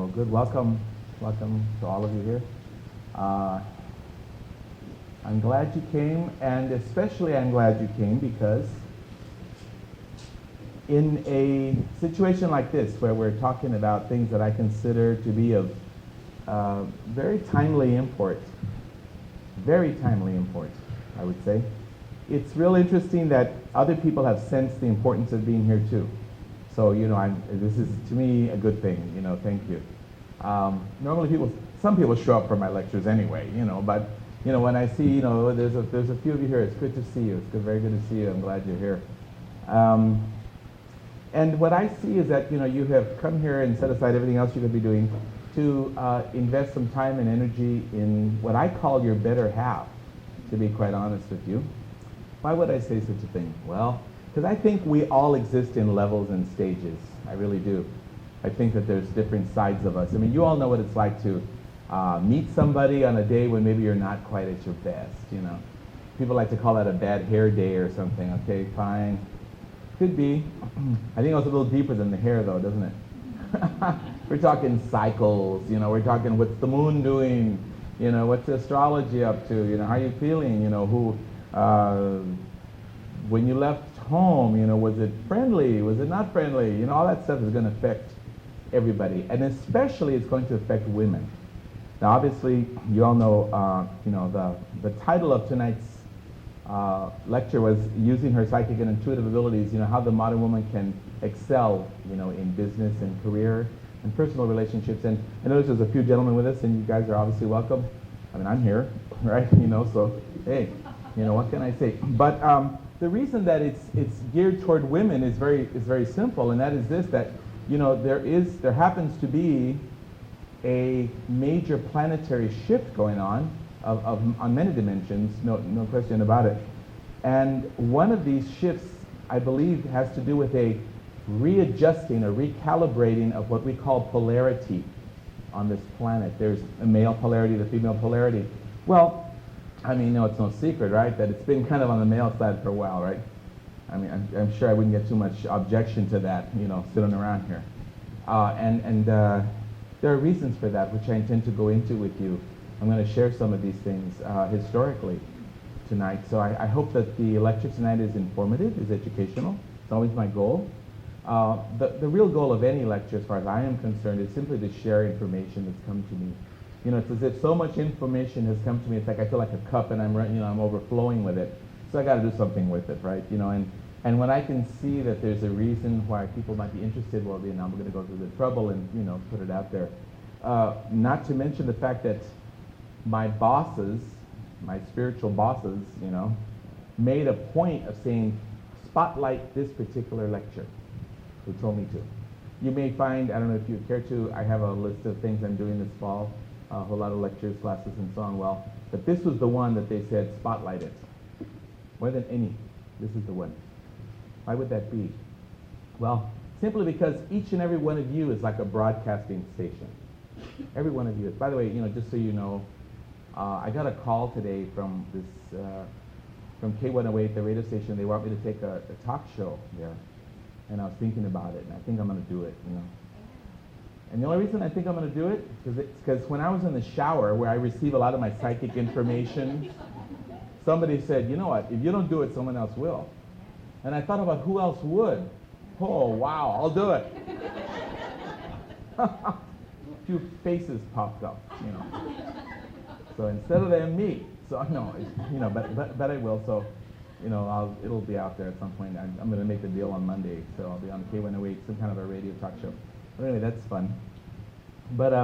Well, good. Welcome to all of you here. Uh, I'm glad you came, and especially I'm glad you came because in a situation like this, where we're talking about things that I consider to be of very timely import, I would say, it's real interesting that other people have sensed the importance of being here too. So, this is, to me, a good thing, thank you. Normally some people show up for my lectures anyway, but, when I see, there's a few of you here, it's good to see you. It's good, very good to see you. I'm glad you're here. And what I see is that, you have come here and set aside everything else you could be doing to invest some time and energy in what I call your better half, to be quite honest with you. Why would I say such a thing? Well, because I think we all exist in levels and stages. I really do. I think that there's different sides of us. I mean, you all know what it's like to meet somebody on a day when maybe you're not quite at your best, People like to call that a bad hair day or something. Okay, fine. Could be. I think it goes a little deeper than the hair, though, doesn't it? We're talking cycles, we're talking what's the moon doing, what's the astrology up to, how are you feeling, when you left home, was it friendly, was it not friendly, all that stuff is going to affect everybody, and especially it's going to affect women. Now, obviously, you all know, the title of tonight's lecture was using her psychic and intuitive abilities, how the modern woman can excel, in business and career and personal relationships. And I notice there's a few gentlemen with us, and you guys are obviously welcome. I mean, I'm here, right? So hey, what can I say? But the reason that it's geared toward women is very simple, and that is this: that there happens to be a major planetary shift going on on many dimensions, no question about it. And one of these shifts, I believe, has to do with a readjusting, a recalibrating of what we call polarity on this planet. There's a male polarity, the female polarity. Well, I mean, it's no secret, right, that it's been kind of on the male side for a while, right? I mean, I'm sure I wouldn't get too much objection to that, sitting around here. And there are reasons for that, which I intend to go into with you. I'm going to share some of these things historically tonight. So I hope that the lecture tonight is informative, is educational. It's always my goal. The real goal of any lecture, as far as I am concerned, is simply to share information that's come to me. It's as if so much information has come to me. It's like I feel like a cup, and I'm overflowing with it. So I got to do something with it, right? And when I can see that there's a reason why people might be interested, well, I'm going to go through the trouble and put it out there. Not to mention the fact that my bosses, my spiritual bosses, made a point of saying, spotlight this particular lecture. They told me to. You may find, I don't know if you care to, I have a list of things I'm doing this fall, a whole lot of lectures, classes, and so on. Well, but this was the one that they said, spotlight it. More than any, this is the one. Why would that be? Well, simply because each and every one of you is like a broadcasting station. Every one of you is. By the way, just so you know, I got a call today from from K108, the radio station. They want me to take a talk show there. And I was thinking about it, and I think I'm going to do it, And the only reason I think I'm going to do it is because when I was in the shower, where I receive a lot of my psychic information, somebody said, you know what, if you don't do it, someone else will. And I thought about who else would. Oh, wow, I'll do it. A few faces popped up, So instead of them, me. So no, but I will. So, it'll be out there at some point. I'm going to make the deal on Monday, so I'll be on K108, some kind of a radio talk show. But anyway, that's fun. But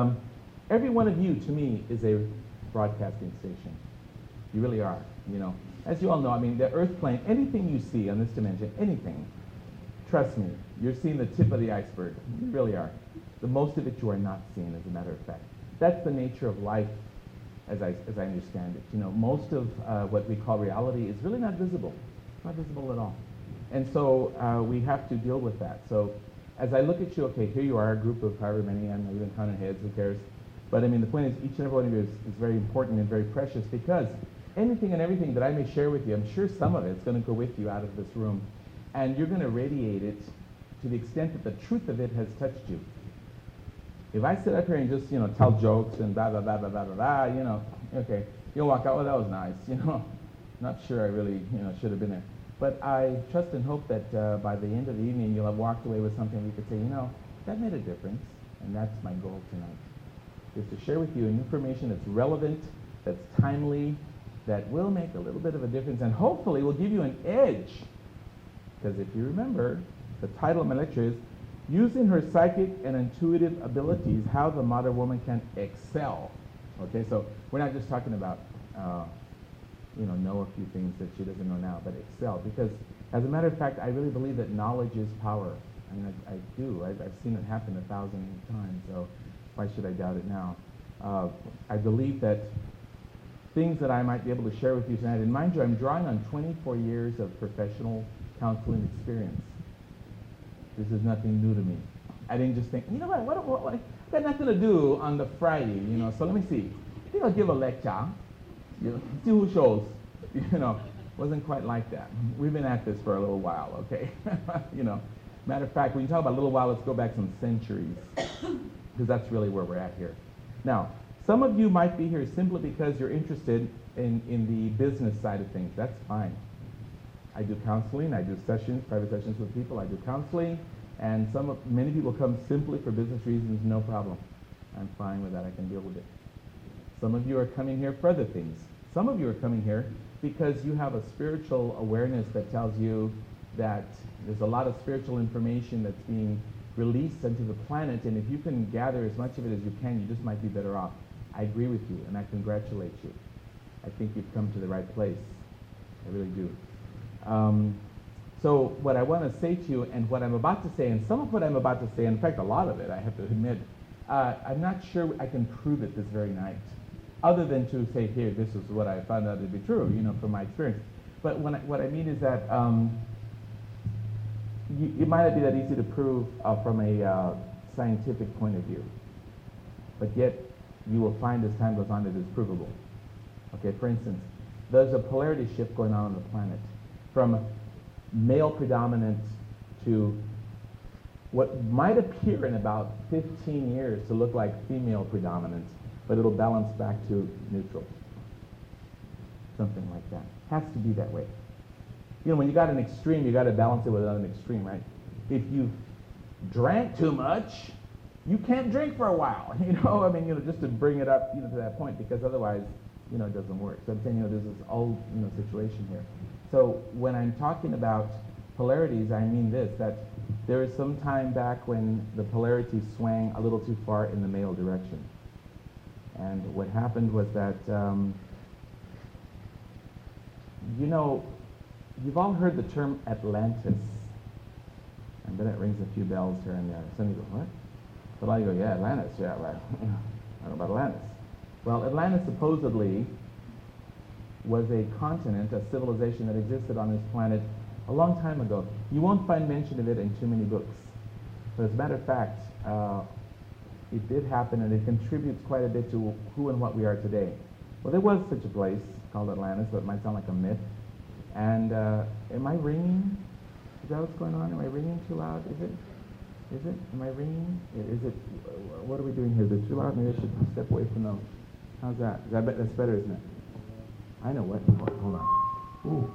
every one of you, to me, is a broadcasting station. You really are. As you all know, I mean, the Earth plane, anything you see on this dimension, anything, trust me, you're seeing the tip of the iceberg. You really are. The most of it you are not seeing, as a matter of fact. That's the nature of life, as I understand it. Most of what we call reality is really not visible. It's not visible at all. And so we have to deal with that. So as I look at you, okay, here you are, a group of however many, I'm not even counting heads, who cares? But I mean, the point is, each and every one of you is very important and very precious, because anything and everything that I may share with you, I'm sure some of it's going to go with you out of this room, and you're going to radiate it to the extent that the truth of it has touched you. If I sit up here and just, tell jokes and blah, blah, blah, blah, blah, blah, blah, okay, you'll walk out, oh, that was nice, Not sure I really, should have been there. But I trust and hope that by the end of the evening, you'll have walked away with something we could say, that made a difference. And that's my goal tonight, is to share with you information that's relevant, that's timely, that will make a little bit of a difference, and hopefully will give you an edge. Because if you remember, the title of my lecture is Using Her Psychic and Intuitive Abilities, How the Modern Woman Can Excel. Okay, so we're not just talking about, know a few things that she doesn't know now, but excel. Because as a matter of fact, I really believe that knowledge is power. I mean, I do. I've seen it happen 1,000 times, so why should I doubt it now? I believe that things that I might be able to share with you tonight, and mind you, I'm drawing on 24 years of professional counseling experience. This is nothing new to me. I didn't just think, what I've got nothing to do on the Friday, so let me see. I think I'll give a lecture, see who shows. Wasn't quite like that. We've been at this for a little while, okay? Matter of fact, when you talk about a little while, let's go back some centuries, because that's really where we're at here. Now, some of you might be here simply because you're interested in the business side of things. That's fine. I do counseling, I do sessions, private sessions with people, I do counseling, and many people come simply for business reasons, no problem. I'm fine with that, I can deal with it. Some of you are coming here for other things. Some of you are coming here because you have a spiritual awareness that tells you that there's a lot of spiritual information that's being released into the planet, and if you can gather as much of it as you can, you just might be better off. I agree with you, and I congratulate you. I think you've come to the right place. I really do. So what I want to say to you, and what I'm about to say, and some of what I'm about to say, in fact, a lot of it, I have to admit, I'm not sure I can prove it this very night, other than to say, here, this is what I found out to be true, from my experience. But what I mean is that it might not be that easy to prove from a scientific point of view, but yet you will find as time goes on it is provable. Okay, for instance, there's a polarity shift going on the planet from male predominance to what might appear in about 15 years to look like female predominance, but it'll balance back to neutral. Something like that. Has to be that way. When you got an extreme, you got to balance it with another extreme, right? If you drank too much, you can't drink for a while, just to bring it up, to that point, because otherwise, it doesn't work. So I'm saying, there's this old, situation here. So when I'm talking about polarities, I mean this, that there was some time back when the polarity swang a little too far in the male direction. And what happened was that, you've all heard the term Atlantis. I bet it rings a few bells here and there. Some of you go, what? But I go, yeah, Atlantis, yeah, right. I don't know about Atlantis. Well, Atlantis supposedly was a continent, a civilization that existed on this planet a long time ago. You won't find mention of it in too many books. But as a matter of fact, it did happen, and it contributes quite a bit to who and what we are today. Well, there was such a place called Atlantis, but it might sound like a myth. And am I ringing? Is that what's going on? Am I ringing too loud? Is it? Am I ringing? Is it? What are we doing here? Is it too loud? Maybe I should step away from those. How's that? That's better, isn't it? I know what. Hold on. Ooh.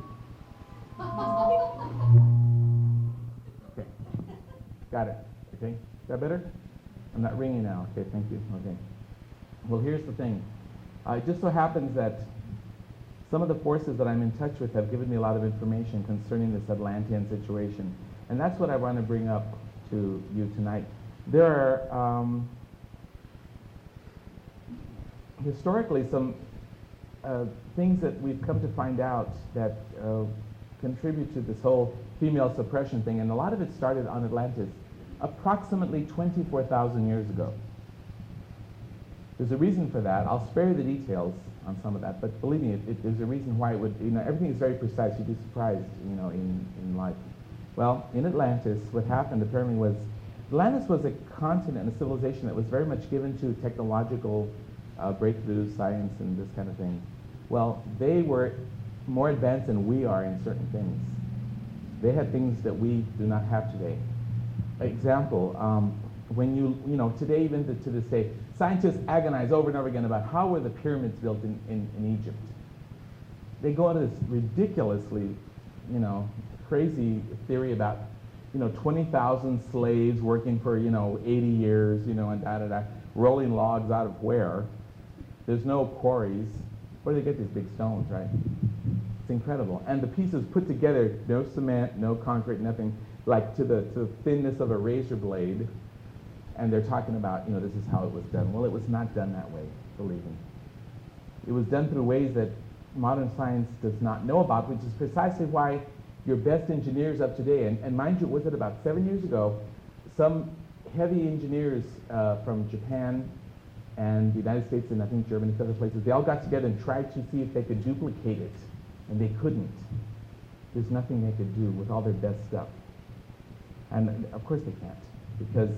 Okay. Got it. Okay. Is that better? I'm not ringing now. Okay. Thank you. Okay. Well, here's the thing. It just so happens that some of the forces that I'm in touch with have given me a lot of information concerning this Atlantean situation. And that's what I want to bring up to you tonight. There are historically some things that we've come to find out that contribute to this whole female suppression thing, and a lot of it started on Atlantis approximately 24,000 years ago. There's a reason for that. I'll spare you the details on some of that, but believe me, there's a reason why it would, everything is very precise. You'd be surprised, in life. Well, in Atlantis, what happened apparently was, Atlantis was a continent, a civilization that was very much given to technological breakthroughs, science, and this kind of thing. Well, they were more advanced than we are in certain things. They had things that we do not have today. Example, when you know, today, even to this day, scientists agonize over and over again about how were the pyramids built in Egypt. They go into this ridiculously, you know, crazy theory about, you know, 20,000 slaves working for, you know, 80 years, you know, and da-da-da, rolling logs out of where? There's no quarries. Where do they get these big stones, right? It's incredible. And the pieces put together, no cement, no concrete, nothing, like to the thinness of a razor blade. And they're talking about, you know, this is how it was done. Well, it was not done that way, believe me. It was done through ways that modern science does not know about, which is precisely why your best engineers of today, and mind you, was it about 7 years ago, some heavy engineers from Japan and the United States and I think Germany and other places, they all got together and tried to see if they could duplicate it, and they couldn't. There's nothing they could do with all their best stuff. And of course they can't, because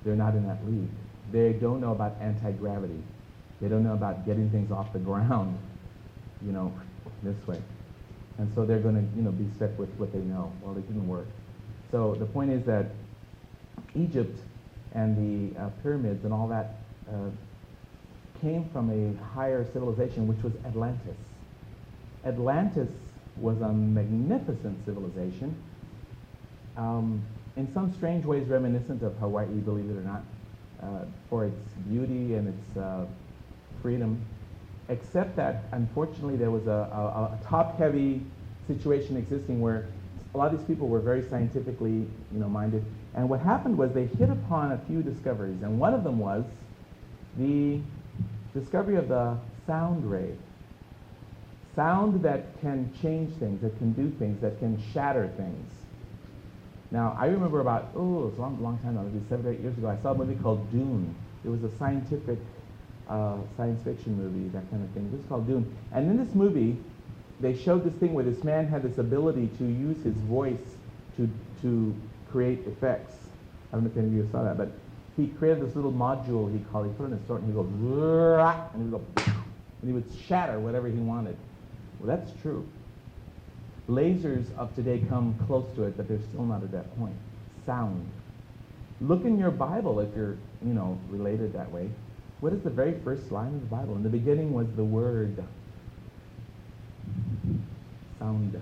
they're not in that league. They don't know about anti-gravity. They don't know about getting things off the ground, you know, this way. And so they're going to, you know, be stuck with what they know. Well, it didn't work. So the point is that Egypt and the pyramids and all that came from a higher civilization, which was Atlantis. Atlantis was a magnificent civilization, in some strange ways reminiscent of Hawaii, believe it or not, for its beauty and its freedom, except that unfortunately there was a top-heavy situation existing where a lot of these people were very scientifically, you know, minded. And what happened was they hit upon a few discoveries, and one of them was the discovery of the sound ray. Sound that can change things, that can do things, that can shatter things. Now, I remember about, it was a long time ago, maybe 7 or 8 years ago, I saw a movie called Dune. It was a scientific science fiction movie, that kind of thing. It was called Dune. And in this movie, they showed this thing where this man had this ability to use his voice to create effects. I don't know if any of you saw that, but he created this little module he put in his throat, and he would go, and he would go, and he would shatter whatever he wanted. Well, that's true. Lasers of today come close to it, but they're still not at that point. Sound. Look in your Bible if you're, you know, related that way. What is the very first line of the Bible? In the beginning was the Word. Sound.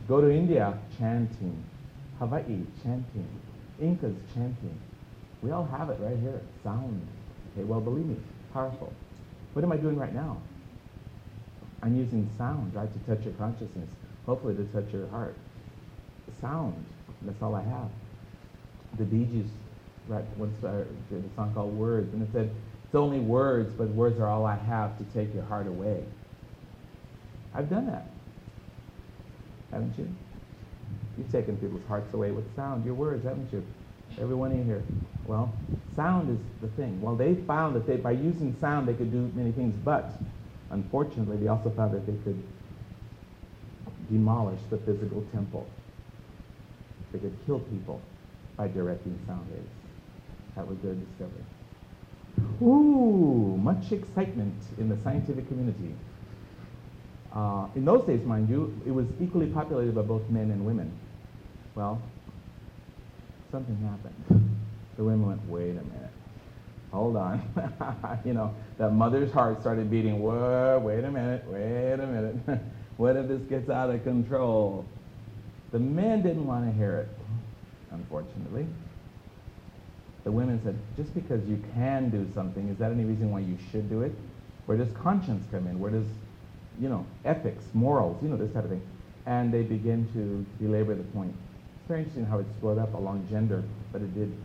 Go to India, chanting. Hawaii, chanting. Incas, chanting. We all have it right here. Sound. Okay, well, believe me, powerful. What am I doing right now? I'm using sound, right, to touch your consciousness, hopefully to touch your heart. Sound, that's all I have. The Bee Gees, right, once did a song called Words, and it said, it's only words, but words are all I have to take your heart away. I've done that, haven't you? You've taken people's hearts away with sound, your words, haven't you? Every one of you here. Well, sound is the thing. Well, they found that by using sound they could do many things, but unfortunately, they also found that they could demolish the physical temple. They could kill people by directing sound waves. That was their discovery. Ooh, much excitement in the scientific community. In those days, mind you, it was equally populated by both men and women. Well, something happened. The women went, wait a minute. Hold on. You know, that mother's heart started beating. Whoa, wait a minute. What if this gets out of control? The men didn't want to hear it, unfortunately. The women said, just because you can do something, is that any reason why you should do it? Where does conscience come in? Where does, you know, ethics, morals, you know, this type of thing. And they begin to belabor the point. It's very interesting how it split up along gender, but it did.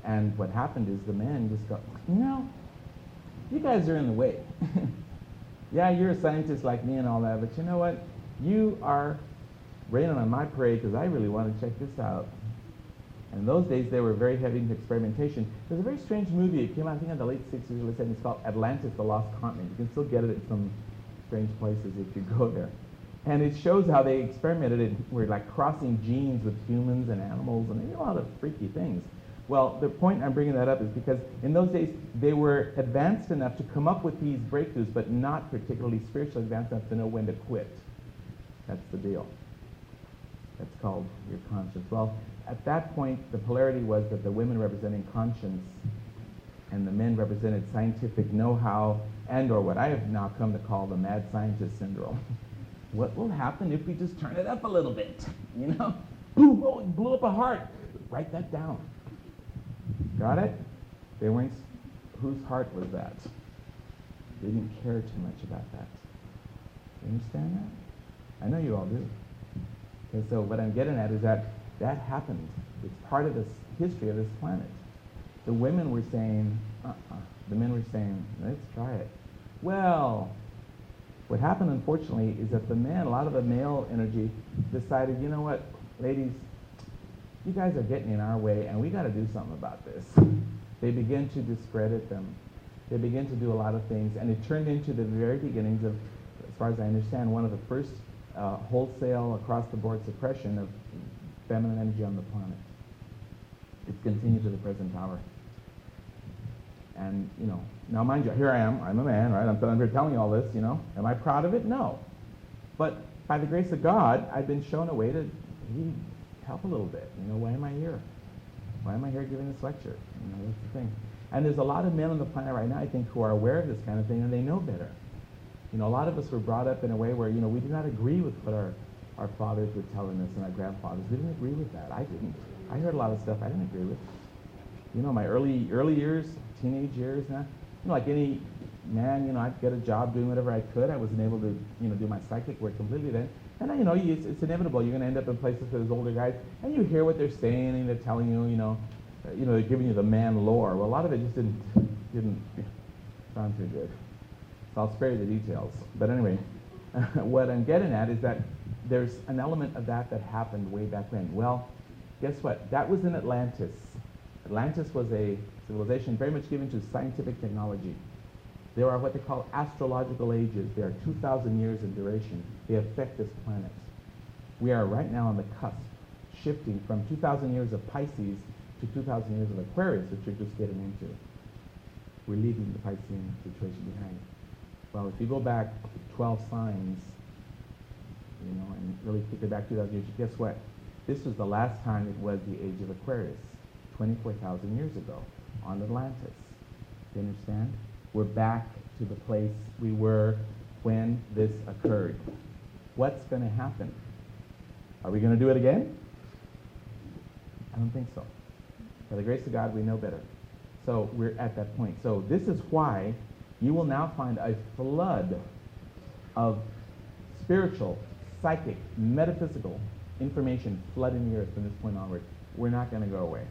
And what happened is the men just go, you know, you guys are in the way. Yeah, you're a scientist like me and all that, but you know what? You are raining on my parade because I really want to check this out. And in those days, they were very heavy into experimentation. There's a very strange movie. It came out, I think, in the late 60s, early 70s. It's called Atlantis, the Lost Continent. You can still get it at some strange places if you go there. And it shows how they experimented and were like crossing genes with humans and animals, and they did a lot of freaky things. Well, the point I'm bringing that up is because in those days, they were advanced enough to come up with these breakthroughs, but not particularly spiritually advanced enough to know when to quit. That's the deal. That's called your conscience. Well, at that point, the polarity was that the women representing conscience and the men represented scientific know-how and or what I have now come to call the mad scientist syndrome. What will happen if we just turn it up a little bit? You know? Boom, oh, it blew up a heart. Write that down. Got it? They weren't, whose heart was that? They didn't care too much about that. You understand that? I know you all do. Okay, so what I'm getting at is that happened. It's part of this history of this planet. The women were saying, the men were saying, let's try it. Well, what happened, unfortunately, is that the men, a lot of the male energy, decided, you know what, ladies, you guys are getting in our way, and we got to do something about this. They begin to discredit them. They begin to do a lot of things, and it turned into the very beginnings of, as far as I understand, one of the first wholesale, across-the-board suppression of feminine energy on the planet. It's continued to the present hour. And, you know, now mind you, here I am, I'm a man, right? I'm here telling you all this, you know. Am I proud of it? No. But by the grace of God, I've been shown a way to help a little bit. You know, why am I here? Why am I here giving this lecture? You know, that's the thing. And there's a lot of men on the planet right now, I think, who are aware of this kind of thing, and they know better. You know, a lot of us were brought up in a way where, you know, we did not agree with what our fathers were telling us and our grandfathers. We didn't agree with that. I didn't. I heard a lot of stuff I didn't agree with. You know, my early years, teenage years, you know, like any man, you know, I'd get a job doing whatever I could. I wasn't able to, you know, do my psychic work completely then. And, you know, it's inevitable. You're going to end up in places with those older guys, and you hear what they're saying, and they're telling you, you know, they're giving you the man lore. Well, a lot of it just didn't sound too good. So I'll spare you the details. But anyway, what I'm getting at is that there's an element of that happened way back when. Well, guess what? That was in Atlantis. Atlantis was a civilization very much given to scientific technology. There are what they call astrological ages. They are 2,000 years in duration. They affect this planet. We are right now on the cusp, shifting from 2,000 years of Pisces to 2,000 years of Aquarius, which you're just getting into. We're leaving the Piscean situation behind. Well, if you go back 12 signs, you know, and really kick it back 2,000 years, guess what? This was the last time it was the age of Aquarius, 24,000 years ago, on Atlantis. You understand? We're back to the place we were when this occurred. What's going to happen? Are we going to do it again? I don't think so. By the grace of God, we know better. So we're at that point. So this is why you will now find a flood of spiritual, psychic, metaphysical information flooding the earth from this point onward. We're not going to go away.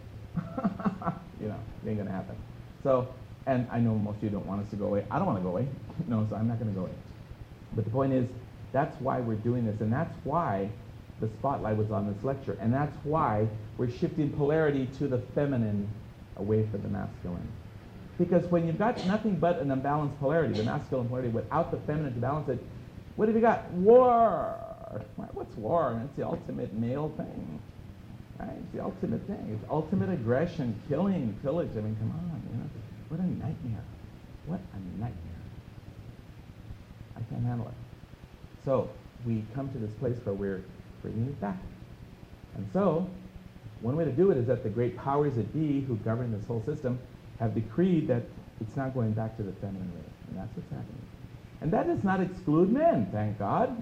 You know, it ain't going to happen. So, and I know most of you don't want us to go away. I don't want to go away. No, so I'm not going to go away. But the point is, that's why we're doing this, and that's why the spotlight was on this lecture, and that's why we're shifting polarity to the feminine away from the masculine. Because when you've got nothing but an imbalanced polarity, the masculine polarity, without the feminine to balance it, what have you got? War. What's war? I mean, it's the ultimate male thing. Right? It's the ultimate thing. It's ultimate aggression, killing, pillage. I mean, come on, you know. What a nightmare. What a nightmare. I can't handle it. So we come to this place where we're bringing it back. And so one way to do it is that the great powers that be who govern this whole system have decreed that it's not going back to the feminine way. And that's what's happening. And that does not exclude men, thank God,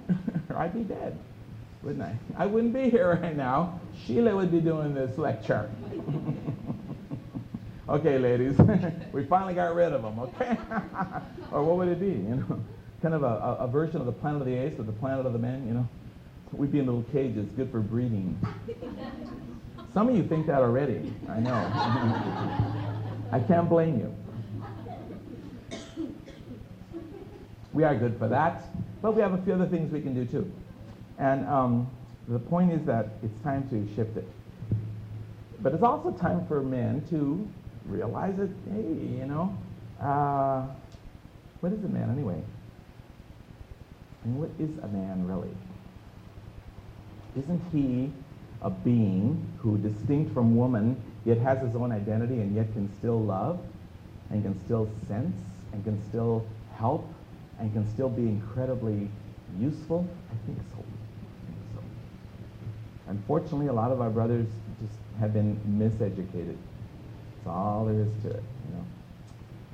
or I'd be dead, wouldn't I? I wouldn't be here right now. Sheila would be doing this lecture. Okay, ladies, we finally got rid of them, okay? Or what would it be, you know? Kind of a version of the planet of the apes or the planet of the men, you know? We'd be in little cages, good for breeding. Some of you think that already, I know. I can't blame you. We are good for that, but we have a few other things we can do too. And the point is that it's time to shift it. But it's also time for men to realize that, hey, you know, what is a man anyway? And what is a man really? Isn't he a being who, distinct from woman, yet has his own identity and yet can still love and can still sense and can still help and can still be incredibly useful? I think so. Unfortunately, a lot of our brothers just have been miseducated. That's all there is to it, you know.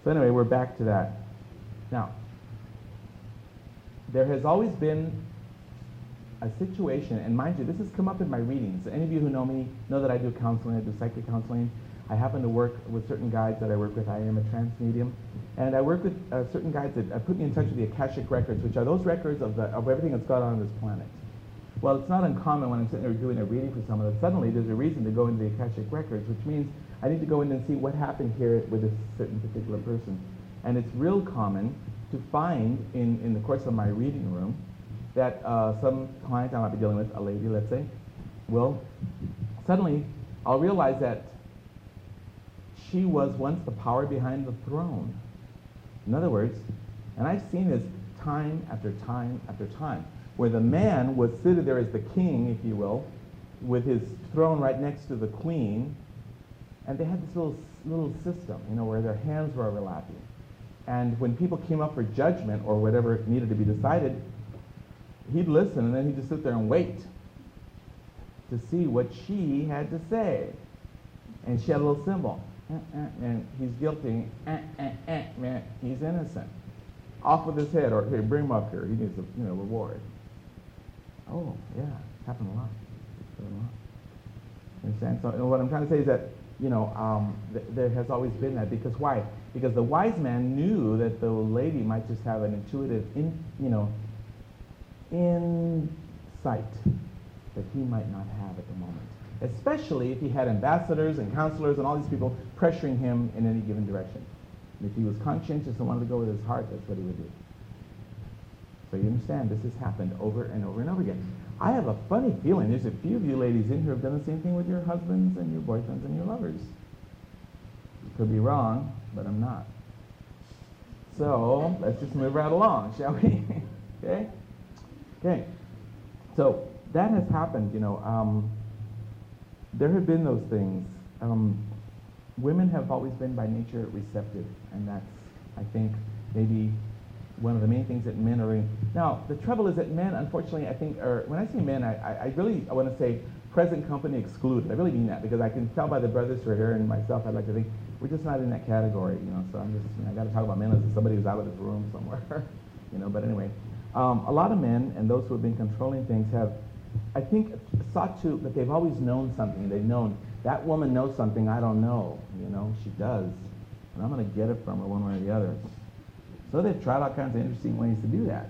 So anyway, we're back to that. Now, there has always been a situation, and mind you, this has come up in my readings. Any of you who know me know that I do counseling, I do psychic counseling. I happen to work with certain guides that I work with. I am a trance medium. And I work with certain guides that put me in touch with the Akashic records, which are those records of everything that's gone on on this planet. Well, it's not uncommon when I'm sitting there doing a reading for someone that suddenly there's a reason to go into the Akashic records, which means I need to go in and see what happened here with this certain particular person. And it's real common to find in the course of my reading room that some client I might be dealing with, a lady, let's say, will suddenly, I'll realize that she was once the power behind the throne. In other words, and I've seen this time after time after time, where the man was seated there as the king, if you will, with his throne right next to the queen, and they had this little system, you know, where their hands were overlapping. And when people came up for judgment or whatever needed to be decided, he'd listen and then he'd just sit there and wait to see what she had to say. And she had a little symbol. And he's guilty. Man, he's innocent. Off with his head, or here, bring him up here. He needs a reward. Oh, yeah, it's happened a lot. You understand? So what I'm trying to say is that, there has always been that. Because why? Because the wise man knew that the lady might just have an intuitive, insight that he might not have at the moment. Especially if he had ambassadors and counselors and all these people pressuring him in any given direction. And if he was conscientious and wanted to go with his heart, that's what he would do. So you understand, this has happened over and over and over again. I have a funny feeling there's a few of you ladies in here who have done the same thing with your husbands and your boyfriends and your lovers. Could be wrong, but I'm not. So let's just move right along, shall we? Okay? Okay. So that has happened, there have been those things. Women have always been by nature receptive, and that's, I think, maybe one of the main things that men are in. Now, the trouble is that men, unfortunately, I think, when I say men, I want to say present company excluded. I really mean that, because I can tell by the brothers who are here and myself, I'd like to think, we're just not in that category, so I'm just, I got to talk about men as if somebody who's out of this room somewhere, but anyway. A lot of men, and those who have been controlling things, have, I think, sought to, but they've always known something. They've known, that woman knows something I don't know, she does, and I'm going to get it from her one way or the other. So they've tried all kinds of interesting ways to do that,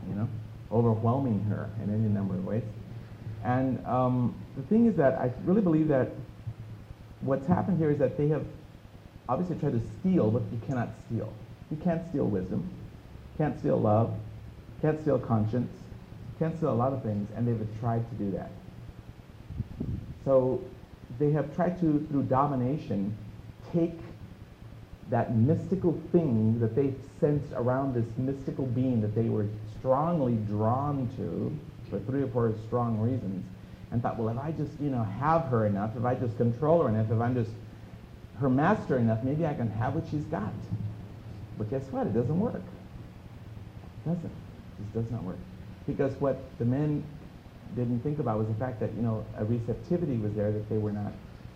overwhelming her in any number of ways. And the thing is that I really believe that what's happened here is that they have obviously tried to steal what you cannot steal. You can't steal wisdom, can't steal love, can't steal conscience, can't steal a lot of things, and they've tried to do that. So they have tried to, through domination, take that mystical thing that they sensed around this mystical being that they were strongly drawn to for 3 or 4 strong reasons, and thought, well, if I just, have her enough, if I just control her enough, if I'm just her master enough, maybe I can have what she's got. But guess what? It doesn't work. It doesn't. It just does not work. Because what the men didn't think about was the fact that, a receptivity was there that they were not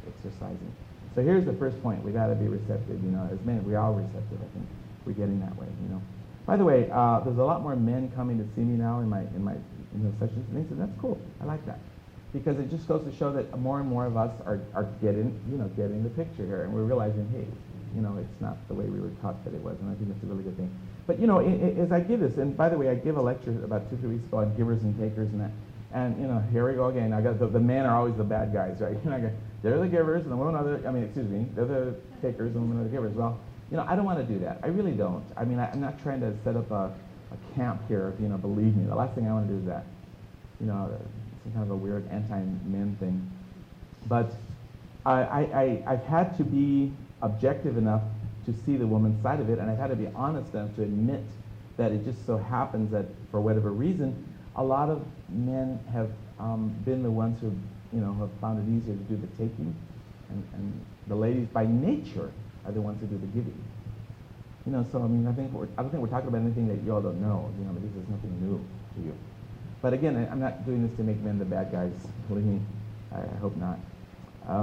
exercising. So here's the first point. We got to be receptive. As men, we are receptive, I think. We're getting that way, By the way, there's a lot more men coming to see me now in my sessions, and they said, that's cool. I like that. Because it just goes to show that more and more of us are getting the picture here, and we're realizing, hey, it's not the way we were taught that it was, and I think it's a really good thing. But, as I give this, and by the way, I give a lecture about 2 or 3 weeks ago on givers and takers and that, and, here we go again. I got the men are always the bad guys, right? They're the givers, and the women are they're the takers, and the women are the givers. Well, I don't want to do that. I really don't. I'm not trying to set up a camp here, believe me. The last thing I want to do is that. Some kind of a weird anti-men thing. But I've had to be objective enough to see the woman's side of it, and I've had to be honest enough to admit that it just so happens that for whatever reason, a lot of men have been the ones who have found it easier to do the taking, and the ladies by nature are the ones who do the giving. So I don't think we're talking about anything that you all don't know. This is nothing new to you. But again, I'm not doing this to make men the bad guys, believe me. I hope not. As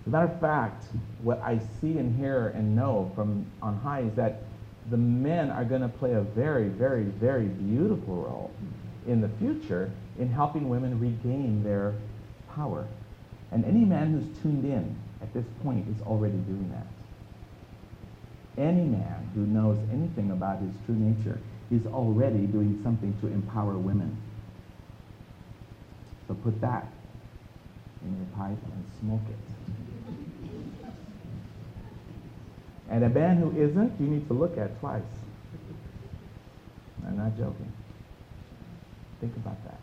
a matter of fact, what I see and hear and know from on high is that the men are going to play a very, very, very beautiful role in the future in helping women regain their power. And any man who's tuned in at this point is already doing that. Any man who knows anything about his true nature is already doing something to empower women. So put that in your pipe and smoke it. And a man who isn't, you need to look at twice. I'm not joking. Think about that.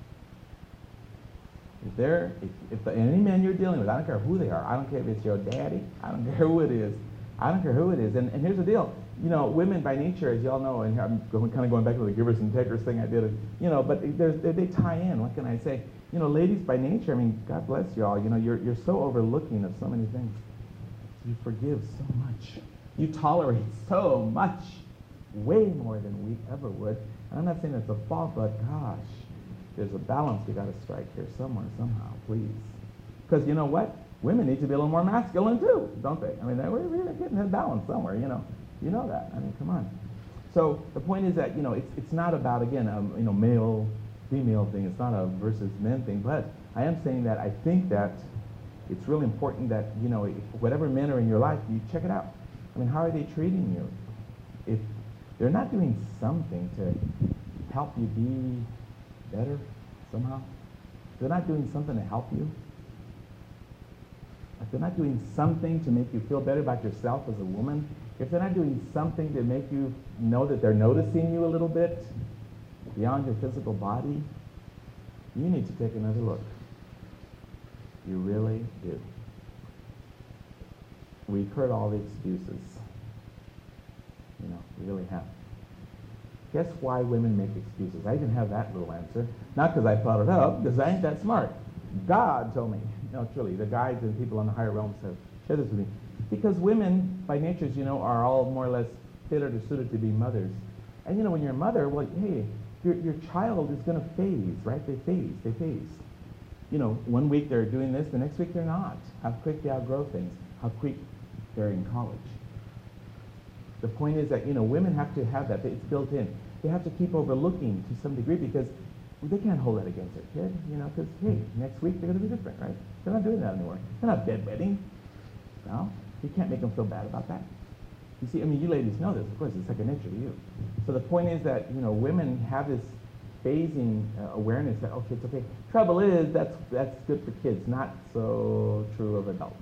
If any man you're dealing with, I don't care who they are, I don't care if it's your daddy, I don't care who it is, I don't care who it is. And here's the deal. You know, women by nature, as y'all know, and I'm kind of going back to the givers and takers thing I did, you know, but they tie in. What can I say? You know, ladies by nature, I mean, God bless y'all. You know, you're so overlooking of so many things. You forgive so much. You tolerate so much, way more than we ever would. And I'm not saying it's a fault, but gosh, there's a balance we got to strike here somewhere, somehow, please. Because you know what? Women need to be a little more masculine too, don't they? I mean, we're getting that balance somewhere, you know. You know that. I mean, come on. So the point is that, you know, it's not about, again, you know, male, female thing. It's not a versus men thing. But I am saying that I think that it's really important that, you know, whatever men are in your life, you check it out. I mean, how are they treating you? If they're not doing something to help you be better somehow, if they're not doing something to help you, if they're not doing something to make you feel better about yourself as a woman, if they're not doing something to make you know that they're noticing you a little bit beyond your physical body, you need to take another look. You really do. We've heard all the excuses. You know, we really have. Guess why women make excuses? I even have that little answer. Not because I thought it up, because I ain't that smart. God told me. No, truly, the guides and people on the higher realms have shared this with me. Because women, by nature, you know, are all more or less fitted or suited to be mothers. And you know, when you're a mother, well, hey, your child is going to phase, right? They phase. You know, one week they're doing this, the next week they're not. How quick they outgrow things. How quick they're in college. The point is that, you know, women have to have that. It's built in. They have to keep overlooking to some degree because they can't hold that against their kid, you know, because, hey, next week they're going to be different, right? They're not doing that anymore. They're not bedwetting. No, you can't make them feel bad about that. You see, I mean, you ladies know this. Of course, it's second nature to you. So the point is that, you know, women have this phasing awareness that, okay, it's okay. Trouble is, that's good for kids, not so true of adults.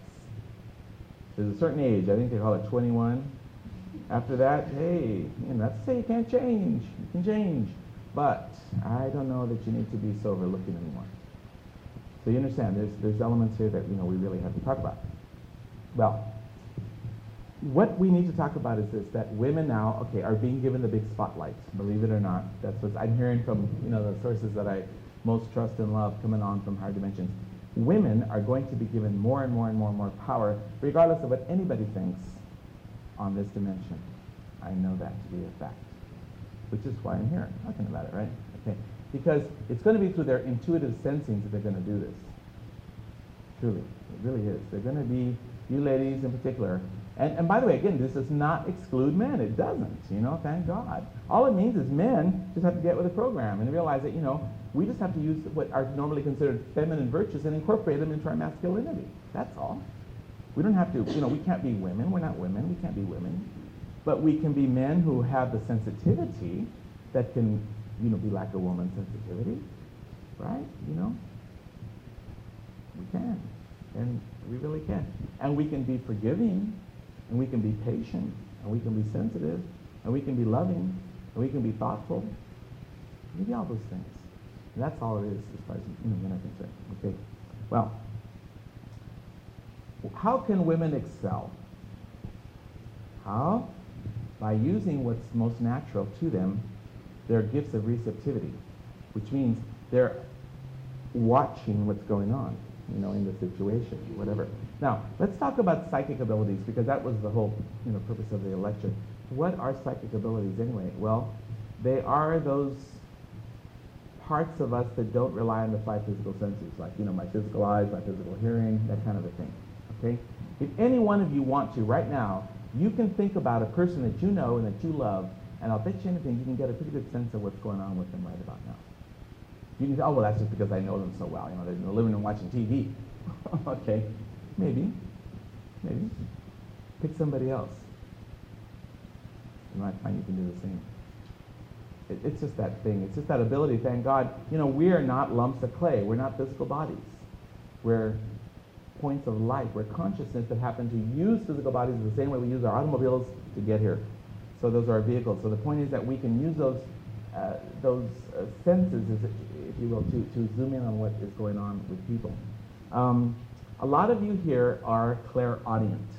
There's a certain age, I think they call it 21. After that, hey, you know, that's to say you can't change. You can change. But I don't know that you need to be so overlooking anymore. So you understand, there's elements here that, you know, we really have to talk about. Well, what we need to talk about is this, that women now, okay, are being given the big spotlight, believe it or not. That's what I'm hearing from, you know, the sources that I most trust and love coming on from higher dimensions. Women are going to be given more and more and more and more power, regardless of what anybody thinks on this dimension. I know that to be a fact, which is why I'm here talking about it, right? Okay, because it's going to be through their intuitive sensing that they're going to do this. Truly, it really is. They're going to be, you ladies in particular, and by the way, again, this does not exclude men. It doesn't, you know, thank God. All it means is men just have to get with the program and realize that, you know, we just have to use what are normally considered feminine virtues and incorporate them into our masculinity. That's all. We don't have to, you know, we can't be women. We're not women. We can't be women. But we can be men who have the sensitivity that can, you know, be like a woman's sensitivity, right? You know? We can. And we really can. And we can be forgiving, and we can be patient, and we can be sensitive, and we can be loving, and we can be thoughtful. We can be all those things. And that's all it is as far as, you know, men are concerned. Okay. Well, how can women excel? How? By using what's most natural to them, their gifts of receptivity, which means they're watching what's going on, you know, in the situation, whatever. Now, let's talk about psychic abilities, because that was the whole, you know, purpose of the lecture. What are psychic abilities anyway? Well, they are those parts of us that don't rely on the five physical senses, like, my physical eyes, my physical hearing, that kind of a thing, okay? If any one of you want to, right now, you can think about a person that you know and that you love, and I'll bet you anything, you can get a pretty good sense of what's going on with them right about now. You can say, oh, well, that's just because I know them so well. They're in the living room watching TV. Okay, maybe. Pick somebody else. You might find you can do the same. It's just that thing. It's just that ability, thank God. We are not lumps of clay. We're not physical bodies. We're points of light. We're consciousness that happen to use physical bodies the same way we use our automobiles to get here. So those are our vehicles. So the point is that we can use those senses, if you will, to zoom in on what is going on with people. A lot of you here are clairaudient.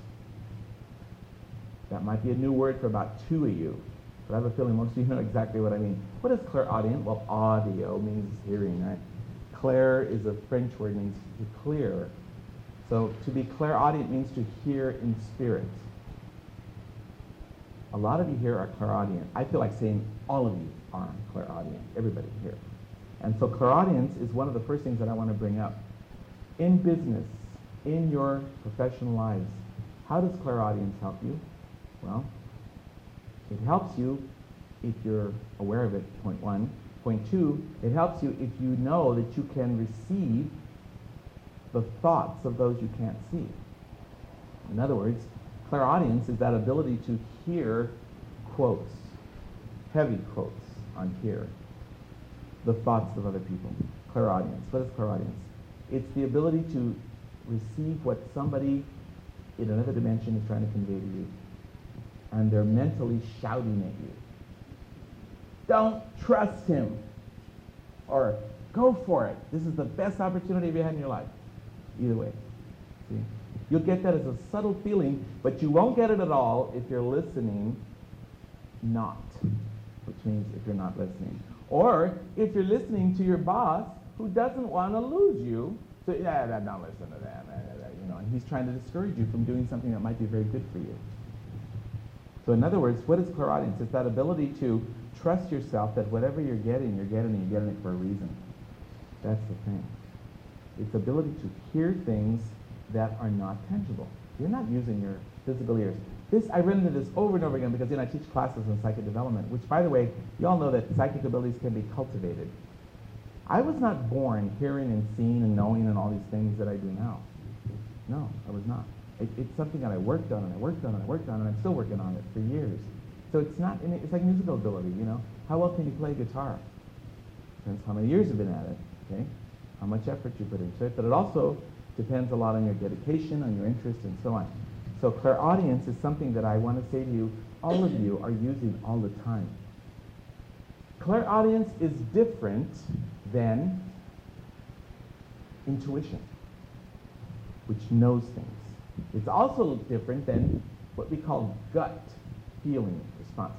That might be a new word for about 2 of you, but I have a feeling most of you know exactly what I mean. What is clairaudient? Well, audio means hearing, right? Clair is a French word, means to clear. So to be clairaudient means to hear in spirit. A lot of you here are clairaudient. I feel like saying all of you are clairaudient, everybody here. And so clairaudience is one of the first things that I want to bring up. In business, in your professional lives, how does clairaudience help you? Well, it helps you if you're aware of it, point one. Point two, it helps you if you know that you can receive the thoughts of those you can't see. In other words, clairaudience is that ability to hear quotes, heavy quotes on here, the thoughts of other people. Clairaudience. What is clairaudience? It's the ability to receive what somebody in another dimension is trying to convey to you. And they're mentally shouting at you. Don't trust him. Or go for it. This is the best opportunity you've had in your life. Either way. See? You'll get that as a subtle feeling, but you won't get it at all if you're listening not, which means if you're not listening. Or if you're listening to your boss who doesn't want to lose you, so don't listen to that, and he's trying to discourage you from doing something that might be very good for you. So in other words, what is clairaudience? It's that ability to trust yourself that whatever you're getting it for a reason. That's the thing. It's ability to hear things that are not tangible. You're not using your physical ears. I run into this over and over again because I teach classes in psychic development, which, by the way, you all know that psychic abilities can be cultivated. I was not born hearing and seeing and knowing and all these things that I do now. No, I was not. It's something that I worked on and I worked on and I worked on, and I'm still working on it for years. So it's like musical ability, How well can you play guitar? Depends how many years you've been at it, okay? How much effort you put into it, but it also depends a lot on your dedication, on your interest, and so on. So clairaudience is something that I want to say to you, all of you are using all the time. Clairaudience is different than intuition, which knows things. It's also different than what we call gut feeling response.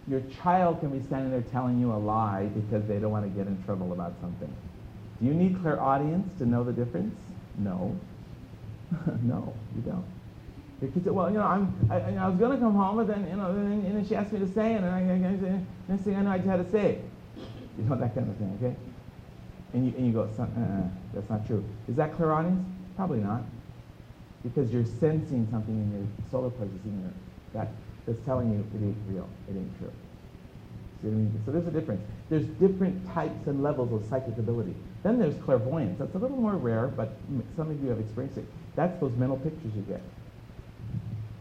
Your child can be standing there telling you a lie because they don't want to get in trouble about something. Do you need clairaudience to know the difference? No. No, you don't. Your kid said, well, I was going to come home, but then, and then she asked me to say, and then next thing I know, I had to say it. That kind of thing, okay? And you go, that's not true. Is that clairaudience? Probably not. Because you're sensing something in your solar plexus, that's telling you it ain't real, it ain't true. See what I mean? So there's a difference. There's different types and levels of psychic ability. Then there's clairvoyance. That's a little more rare, but some of you have experienced it. That's those mental pictures you get.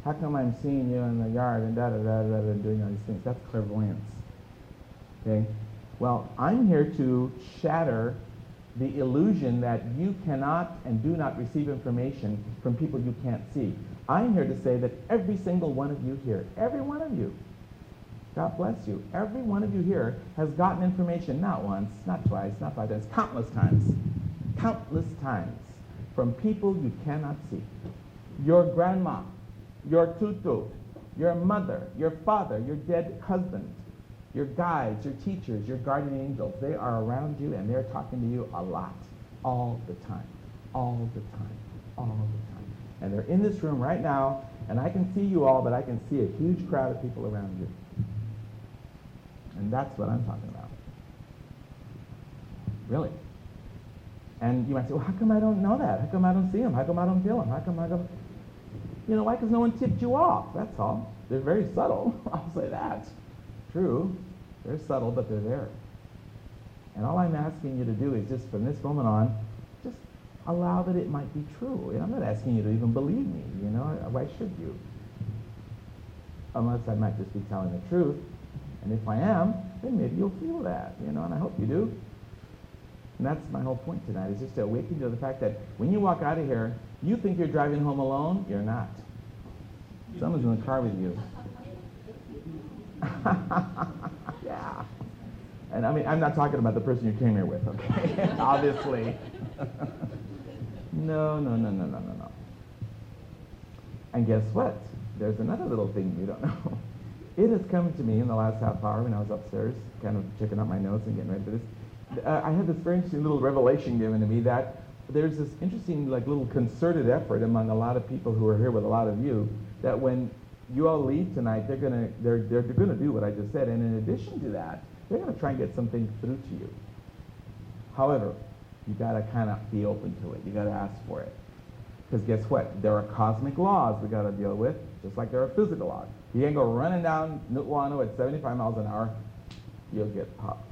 How come I'm seeing you in the yard and and doing all these things? That's clairvoyance. Okay? Well, I'm here to shatter the illusion that you cannot and do not receive information from people you can't see. I'm here to say that every single one of you here, every one of you, God bless you, every one of you here has gotten information not once, not twice, not 5 times, countless times from people you cannot see. Your grandma, your tutu, your mother, your father, your dead husband, your guides, your teachers, your guardian angels, they are around you and they're talking to you a lot, all the time, all the time, all the time. And they're in this room right now, and I can see you all, but I can see a huge crowd of people around you. And that's what I'm talking about. Really. And you might say, well, how come I don't know that? How come I don't see them? How come I don't feel them? How come I don't... You know why? Because no one tipped you off. That's all. They're very subtle. I'll say that. True. They're subtle, but they're there. And all I'm asking you to do is just from this moment on, just allow that it might be true. And I'm not asking you to even believe me. You know, why should you? Unless I might just be telling the truth. And if I am, then maybe you'll feel that. You know, and I hope you do. And that's my whole point tonight, is just to awaken you to the fact that when you walk out of here, you think you're driving home alone. You're not. Someone's in the car with you. Yeah. And I mean, I'm not talking about the person you came here with, okay? Obviously. No. And guess what? There's another little thing you don't know. It has come to me in the last half hour when I was upstairs, kind of checking out my notes and getting ready for this. I had this very interesting little revelation given to me that there's this interesting, like, little concerted effort among a lot of people who are here with a lot of you, that when you all leave tonight, they're gonna do what I just said, and in addition to that, they're gonna try and get something through to you. However, you gotta kind of be open to it. You gotta ask for it, because guess what? There are cosmic laws we gotta deal with, just like there are physical laws. You can't go running down Nu'uanu at 75 miles an hour. You'll get popped.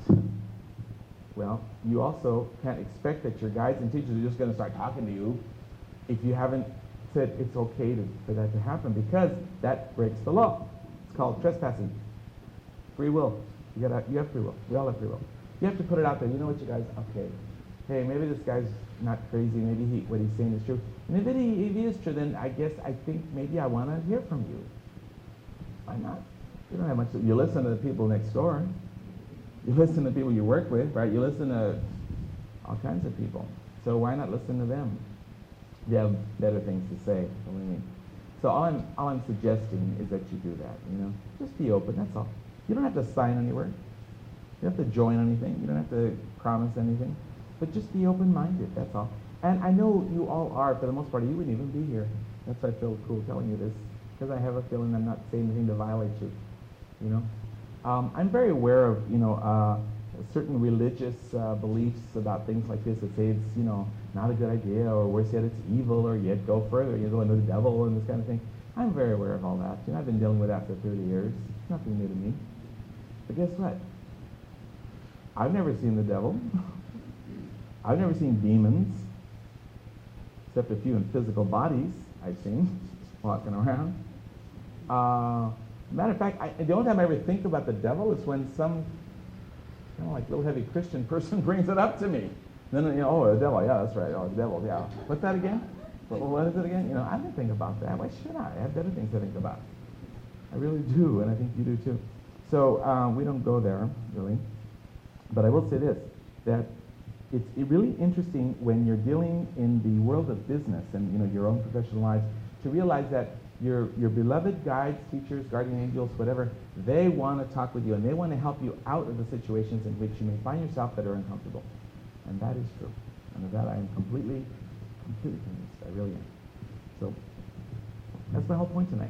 Well, you also can't expect that your guides and teachers are just going to start talking to you if you haven't said it's okay for that to happen, because that breaks the law. It's called trespassing. Free will. You have free will. We all have free will. You have to put it out there. You know what, you guys? Okay. Hey, maybe this guy's not crazy. Maybe what he's saying is true. And if he is true, then I think maybe I want to hear from you. Why not? You don't have much. You listen to the people next door. You listen to people you work with, right? You listen to all kinds of people. So why not listen to them? They have better things to say, believe me. So all I'm suggesting is that you do that, you know? Just be open, that's all. You don't have to sign anywhere. You don't have to join anything. You don't have to promise anything. But just be open-minded, that's all. And I know you all are, for the most part, you wouldn't even be here. That's why I feel cool telling you this, because I have a feeling I'm not saying anything to violate you, you know? I'm very aware of, certain religious beliefs about things like this that say it's, not a good idea, or worse yet, it's evil, or yet go further, you go into the devil and this kind of thing. I'm very aware of all that. I've been dealing with that for 30 years. It's nothing new to me. But guess what? I've never seen the devil. I've never seen demons, except a few in physical bodies I've seen walking around. Matter of fact, the only time I ever think about the devil is when some little heavy Christian person brings it up to me. Then, the devil, yeah, that's right, the devil, yeah. What's that again? What is it again? I didn't think about that. Why should I? I have better things to think about. I really do, and I think you do too. So we don't go there, really. But I will say this, that it's really interesting when you're dealing in the world of business and, your own professional lives, to realize that your beloved guides, teachers, guardian angels, whatever, they want to talk with you, and they want to help you out of the situations in which you may find yourself that are uncomfortable. And that is true. And of that I am completely convinced. I really am. So that's my whole point tonight.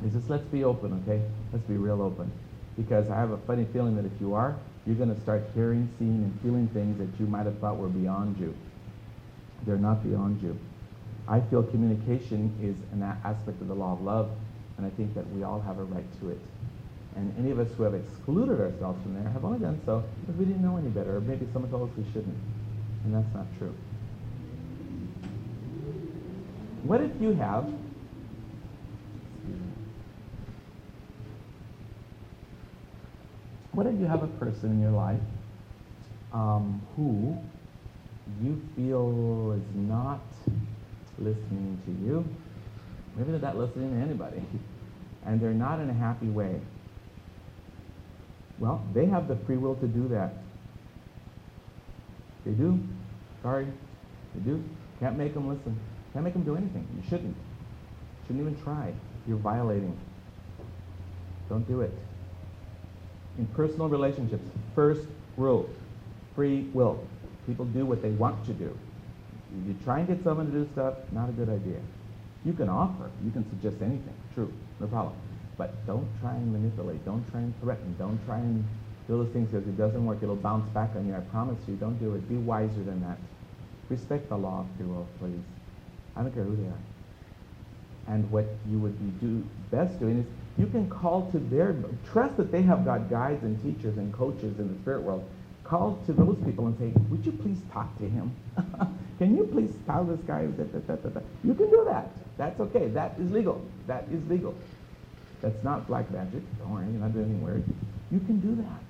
Is just let's be open, okay? Let's be real open. Because I have a funny feeling that if you are, you're going to start hearing, seeing, and feeling things that you might have thought were beyond you. They're not beyond you. I feel communication is an aspect of the law of love, and I think that we all have a right to it. And any of us who have excluded ourselves from there have only done so because we didn't know any better, or maybe someone told us we shouldn't. And that's not true. What if you have a person in your life who you feel is not listening to you? Maybe they're not listening to anybody, and they're not in a happy way. Well, they have the free will to do that. They do. Sorry. They do. Can't make them listen. Can't make them do anything. You shouldn't. Shouldn't even try. You're violating. Don't do it. In personal relationships, first rule, free will. People do what they want to do. If you try and get someone to do stuff, not a good idea. You can offer. You can suggest anything. True. No problem. But don't try and manipulate. Don't try and threaten. Don't try and Do those things because it doesn't work. It'll bounce back on you. I promise you. Don't do it. Be wiser than that. Respect the law of free will, please. I don't care who they are. And what you would be best doing is you can call to their, trust that they have got guides and teachers and coaches in the spirit world. Call to those people and say, would you please talk to him? Can you please tell this guy? You can do that. That's okay. That is legal. That is legal. That's not black magic. Don't worry, you're not doing anything weird. You can do that.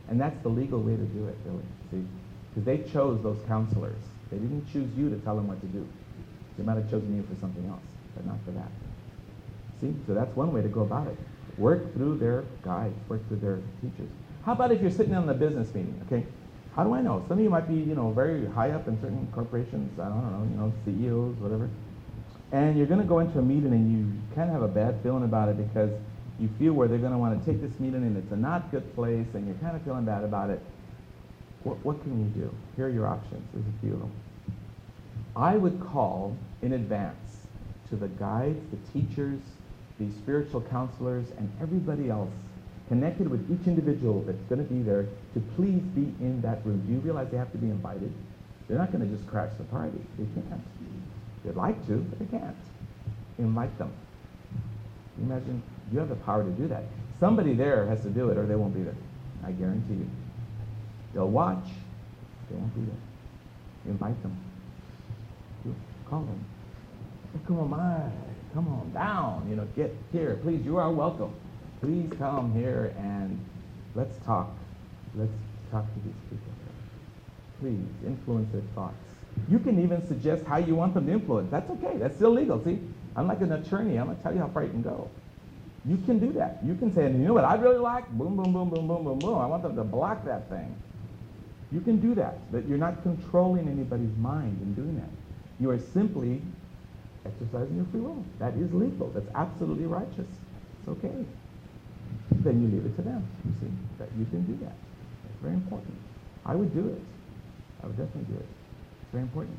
And that's the legal way to do it, really. See? Because they chose those counselors. They didn't choose you to tell them what to do. They might have chosen you for something else, but not for that. See? So that's one way to go about it. Work through their guides. Work through their teachers. How about if you're sitting in a business meeting, okay? How do I know? Some of you might be, very high up in certain corporations, I don't know, CEOs, whatever. And you're going to go into a meeting and you kind of have a bad feeling about it because you feel where they're going to want to take this meeting and it's a not good place and you're kind of feeling bad about it. What can you do? Here are your options. There's a few of them. I would call in advance to the guides, the teachers, the spiritual counselors, and everybody else connected with each individual that's going to be there to please be in that room. Do you realize they have to be invited? They're not going to just crash the party. They can't. They'd like to, but they can't. Invite them. Imagine you have the power to do that. Somebody there has to do it or they won't be there. I guarantee you. They'll watch. They won't be there. Invite them. Call them. Come on down. Get here. Please, you are welcome. Please come here and let's talk. Let's talk to these people. Please influence their thoughts. You can even suggest how you want them to influence. That's okay. That's still legal. See, I'm like an attorney. I'm going to tell you how far you can go. You can do that. You can say, you know what I'd really like? Boom, boom, boom, boom, boom, boom, boom. I want them to block that thing. You can do that. But you're not controlling anybody's mind in doing that. You are simply exercising your free will. That is legal. That's absolutely righteous. It's okay. Then you leave it to them. You see, that you can do that. It's very important. I would do it. I would definitely do it. It's very important.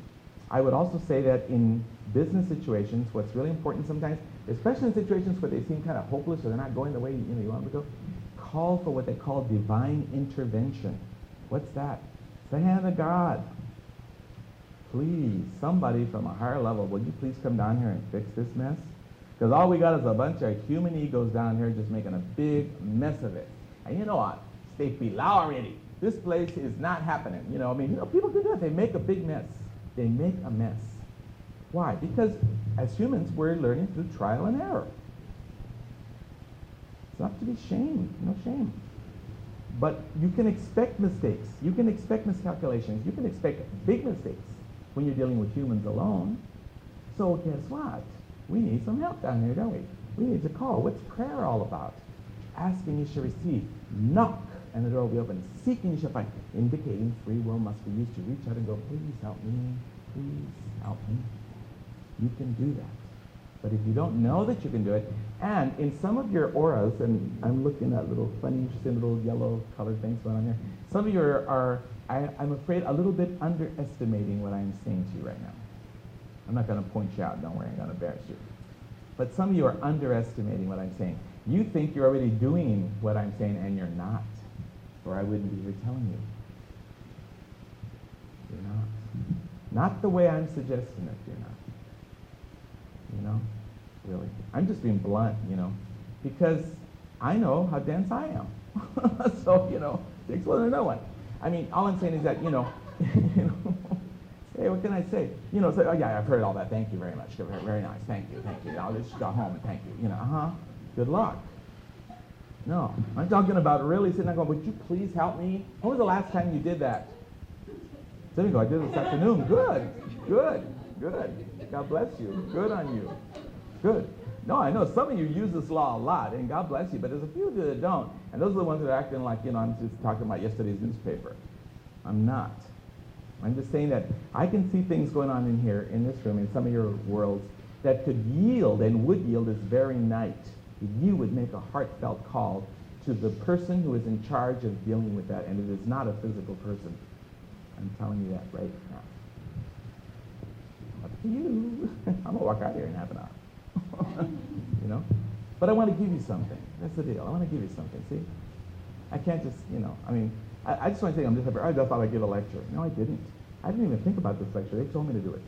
I would also say that in business situations, what's really important sometimes, especially in situations where they seem kind of hopeless or they're not going the way you want them to go, call for what they call divine intervention. What's that? It's the hand of God. Please, somebody from a higher level, would you please come down here and fix this mess? Because all we got is a bunch of human egos down here just making a big mess of it. And you know what? Stay below already. This place is not happening. People can do it. They make a big mess. They make a mess. Why? Because as humans, we're learning through trial and error. It's not to be shamed. No shame. But you can expect mistakes. You can expect miscalculations. You can expect big mistakes when you're dealing with humans alone. So guess what? We need some help down here, don't we? We need to call. What's prayer all about? Ask and you shall receive. Knock and the door will be open. Seek and you shall find. Indicating free will must be used to reach out and go, please help me. Please help me. You can do that. But if you don't know that you can do it, and in some of your auras, and I'm looking at little funny, interesting little yellow colored things going on here, some of you are I'm afraid, a little bit underestimating what I'm saying to you right now. I'm not going to point you out, don't worry, I'm going to embarrass you. But some of you are underestimating what I'm saying. You think you're already doing what I'm saying, and you're not. Or I wouldn't be here telling you. You're not. Not the way I'm suggesting it, you're not. Really. I'm just being blunt, because I know how dense I am. So, takes one to know one. All I'm saying is that, hey, what can I say? Oh yeah, I've heard all that. Thank you very much. Very nice. Thank you. I'll just go home and thank you. Good luck. No, I'm talking about really sitting there going, would you please help me? When was the last time you did that? So you go, I did it this afternoon. Good. God bless you. Good on you. Good. No, I know some of you use this law a lot, and God bless you, but there's a few that don't. And those are the ones that are acting like, I'm just talking about yesterday's newspaper. I'm not. I'm just saying that I can see things going on in here, in this room, in some of your worlds, that could yield and would yield this very night. If you would make a heartfelt call to the person who is in charge of dealing with that, and it is not a physical person. I'm telling you that right now. Up to you. I'm going to walk out here in half an hour. But I want to give you something. That's the deal. I want to give you something, see? I can't just, I just want to think, I'm just I just thought I'd give a lecture. No, I didn't. I didn't even think about this lecture. They told me to do it.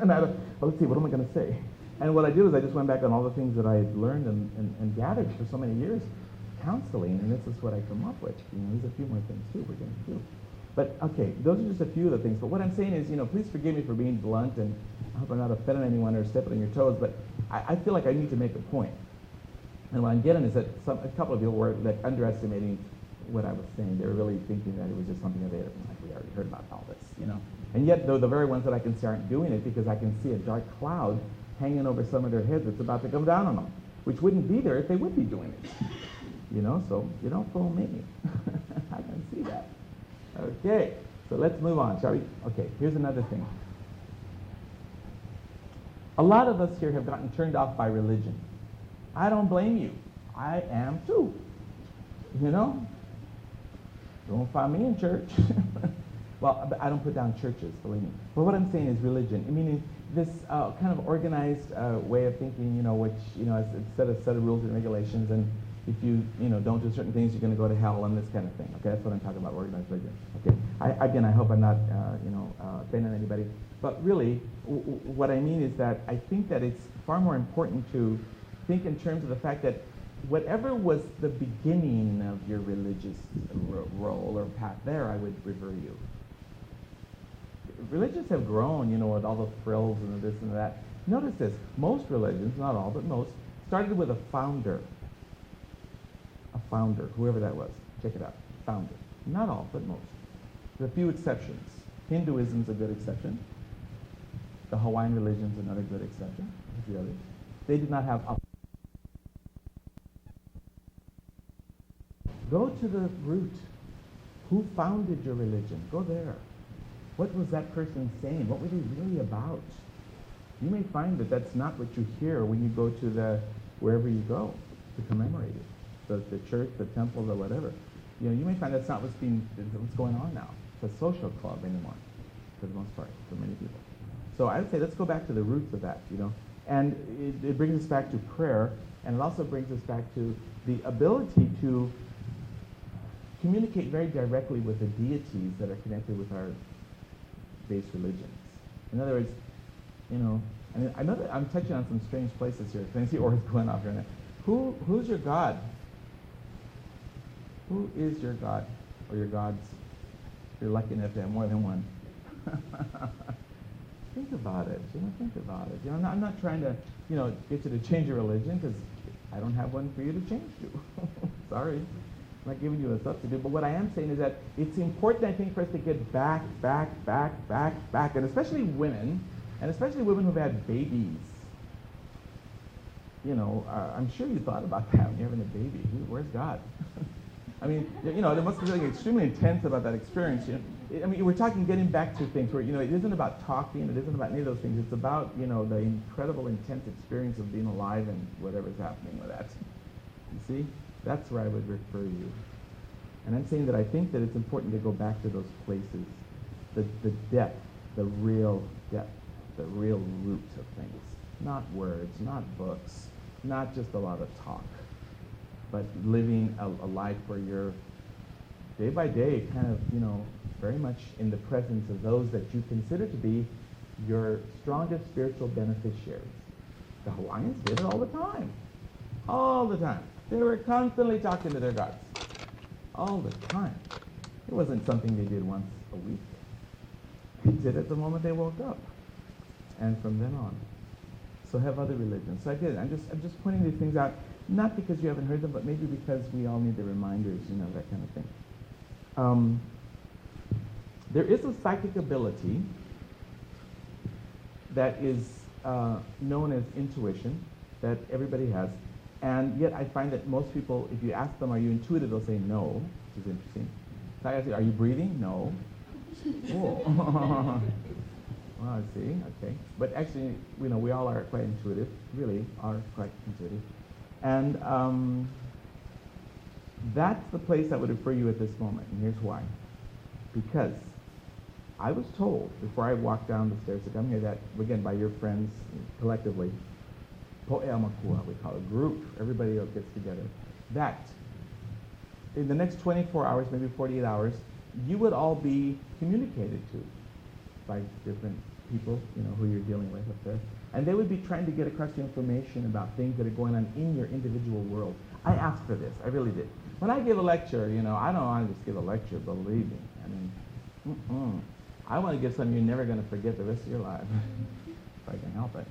And well, let's see, what am I going to say? And what I did was I just went back on all the things that I had learned and gathered for so many years, counseling, and this is what I come up with. There's a few more things too we're going to do. But okay, those are just a few of the things. But what I'm saying is, please forgive me for being blunt, and I hope I'm not offending anyone or stepping on your toes, but I feel like I need to make a point. And what I'm getting is that a couple of people were underestimating what I was saying. They were really thinking that it was just something that they we already heard about all this, And yet, though, the very ones that I can see aren't doing it because I can see a dark cloud hanging over some of their heads that's about to come down on them, which wouldn't be there if they would be doing it. So you don't fool me. I can see that. Okay, so let's move on, shall we? Okay, here's another thing. A lot of us here have gotten turned off by religion. I don't blame you. I am too. Don't find me in church. Well, I don't put down churches, believe me. But what I'm saying is religion. Meaning this kind of organized way of thinking, which, it's a set of rules and regulations, and if you, don't do certain things, you're going to go to hell and this kind of thing. Okay, that's what I'm talking about, organized religion. Okay, I hope I'm not, offending anybody. But really, what I mean is that I think that it's far more important to think in terms of the fact that whatever was the beginning of your religious role or path there, I would refer you. Religions have grown, with all the frills and this and that. Notice this, most religions, not all, but most, started with a founder. A founder, whoever that was. Check it out, founder. Not all, but most. There are a few exceptions. Hinduism's a good exception. The Hawaiian religion's another good exception. A few others. They did not have a Go to the root. Who founded your religion? Go there. What was that person saying? What were they really about? You may find that that's not what you hear when you go to wherever you go to commemorate it. The church, the temple, the whatever. You may find that's not what's going on now. It's a social club anymore, for the most part, for many people. So I would say let's go back to the roots of that, And it brings us back to prayer, and it also brings us back to the ability to communicate very directly with the deities that are connected with our base religions. In other words, I know that I'm touching on some strange places here. Can I see Or's going off right now? Who's your God? Who is your God or your gods? You're lucky enough to have more than one. Think about it. Think about it. I'm not trying to, get you to change your religion because I don't have one for you to change to. Sorry. I'm not giving you a substitute, but what I am saying is that it's important, I think, for us to get back, and especially women, and especially women who've had babies. I'm sure you thought about that when you're having a baby. Where's God? I mean, there must be something extremely intense about that experience. We're talking getting back to things where, it isn't about talking, it isn't about any of those things. It's about, the incredible, intense experience of being alive and whatever's happening with that. You see? That's where I would refer you. And I'm saying that I think that it's important to go back to those places, the depth, the real depth, the real root of things. Not words, not books, not just a lot of talk, but living a life where you're day by day kind of, very much in the presence of those that you consider to be your strongest spiritual beneficiaries. The Hawaiians did it all the time. All the time. They were constantly talking to their gods. All the time. It wasn't something they did once a week. They did it the moment they woke up. And from then on. So have other religions. So I did. I'm just pointing these things out, not because you haven't heard them, but maybe because we all need the reminders, that kind of thing. There is a psychic ability that is known as intuition that everybody has. And yet I find that most people, if you ask them, are you intuitive, they'll say no, which is interesting. So I ask you, are you breathing? No. Oh. Well, I see, okay. But actually, we all are quite intuitive, really are quite intuitive. And that's the place I would refer you at this moment, and here's why. Because I was told, before I walked down the stairs to come here, that, again, by your friends collectively, Po'e Amakua, we call it, group, everybody else gets together, that in the next 24 hours, maybe 48 hours, you would all be communicated to by different people, who you're dealing with up there. And they would be trying to get across the information about things that are going on in your individual world. I asked for this. I really did. When I give a lecture, I don't want to just give a lecture, believe me. I mean, I want to give something you're never going to forget the rest of your life, if I can help it.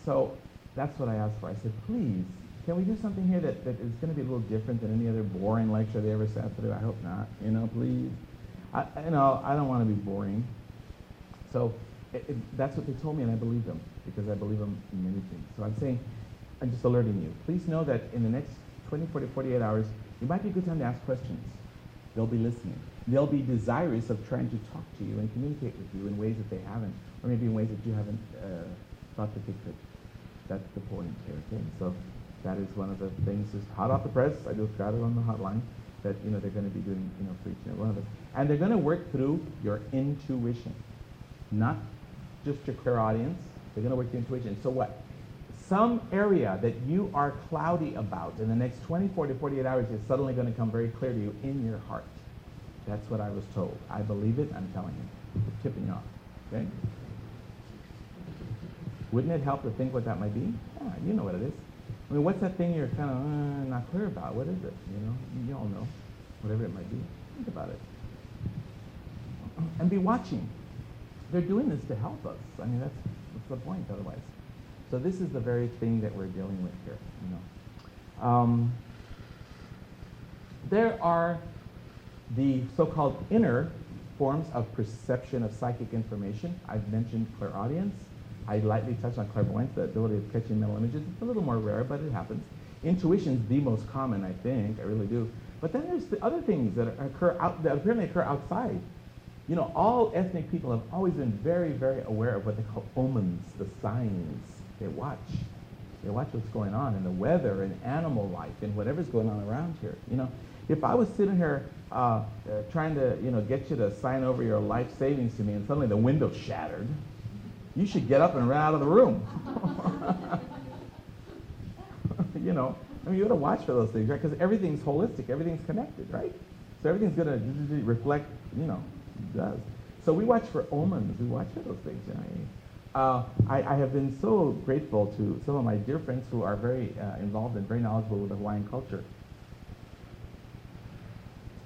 So that's what I asked for. I said, please, can we do something here that is going to be a little different than any other boring lecture they ever sat through? I hope not, please. I don't want to be boring. So that's what they told me, and I believe them, because I believe them in many things. So I'm just alerting you. Please know that in the next 24 to 48 hours, it might be a good time to ask questions. They'll be listening. They'll be desirous of trying to talk to you and communicate with you in ways that they haven't, or maybe in ways that you haven't thought that they could. That's the point here, okay? So that is one of the things, just hot off the press. I just got it on the hotline that, they're going to be doing, for each and every one of us. And they're going to work through your intuition, not just your clairaudience. They're going to work your intuition. So what? Some area that you are cloudy about in the next 24 to 48 hours is suddenly going to come very clear to you in your heart. That's what I was told. I believe it. I'm telling you. It's tipping you off. Okay? Wouldn't it help to think what that might be? Yeah, you know what it is. I mean, what's that thing you're kind of not clear about? What is it? You all know. Whatever it might be. Think about it. And be watching. They're doing this to help us. I mean, that's the point otherwise. So this is the very thing that we're dealing with here. There are the so-called inner forms of perception of psychic information. I've mentioned clairaudience. I lightly touched on clairvoyance, the ability of catching mental images. It's a little more rare, but it happens. Intuition's the most common, I think. I really do. But then there's the other things that apparently occur outside. All ethnic people have always been very, very aware of what they call omens, the signs. They watch. They watch what's going on in the weather and animal life and whatever's going on around here. If I was sitting here trying to, get you to sign over your life savings to me and suddenly the window shattered, you should get up and run out of the room. You got to watch for those things, right? Because everything's holistic, everything's connected, right? So everything's going to reflect, does. So we watch for omens, we watch for those things. I have been so grateful to some of my dear friends who are very involved and very knowledgeable with the Hawaiian culture.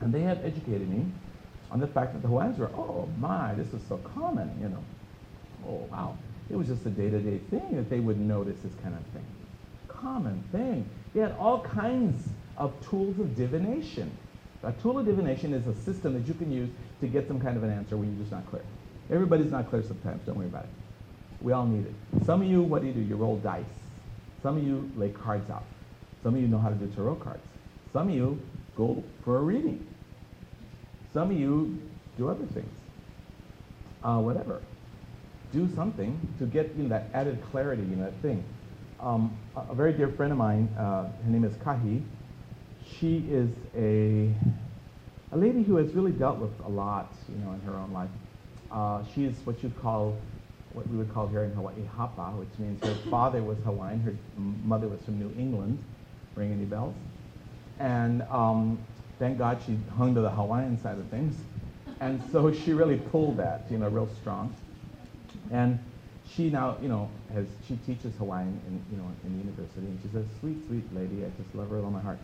And they have educated me on the fact that the Hawaiians were, oh my, this is so common, Oh wow. It was just a day-to-day thing that they would notice this kind of thing. Common thing. They had all kinds of tools of divination. A tool of divination is a system that you can use to get some kind of an answer when you're just not clear. Everybody's not clear sometimes, don't worry about it. We all need it. Some of you, what do? You roll dice. Some of you lay cards out. Some of you know how to do tarot cards. Some of you go for a reading. Some of you do other things. Whatever. Do something to get that added clarity, that thing. A very dear friend of mine, her name is Kahi. She is a lady who has really dealt with a lot, in her own life. She is what we would call here in Hawaii hapa, which means her father was Hawaiian, her mother was from New England. Ring any bells? And thank God she hung to the Hawaiian side of things. And so she really pulled that, real strong. And she now, she teaches Hawaiian in the university, and she's a sweet, sweet lady. I just love her with all my heart.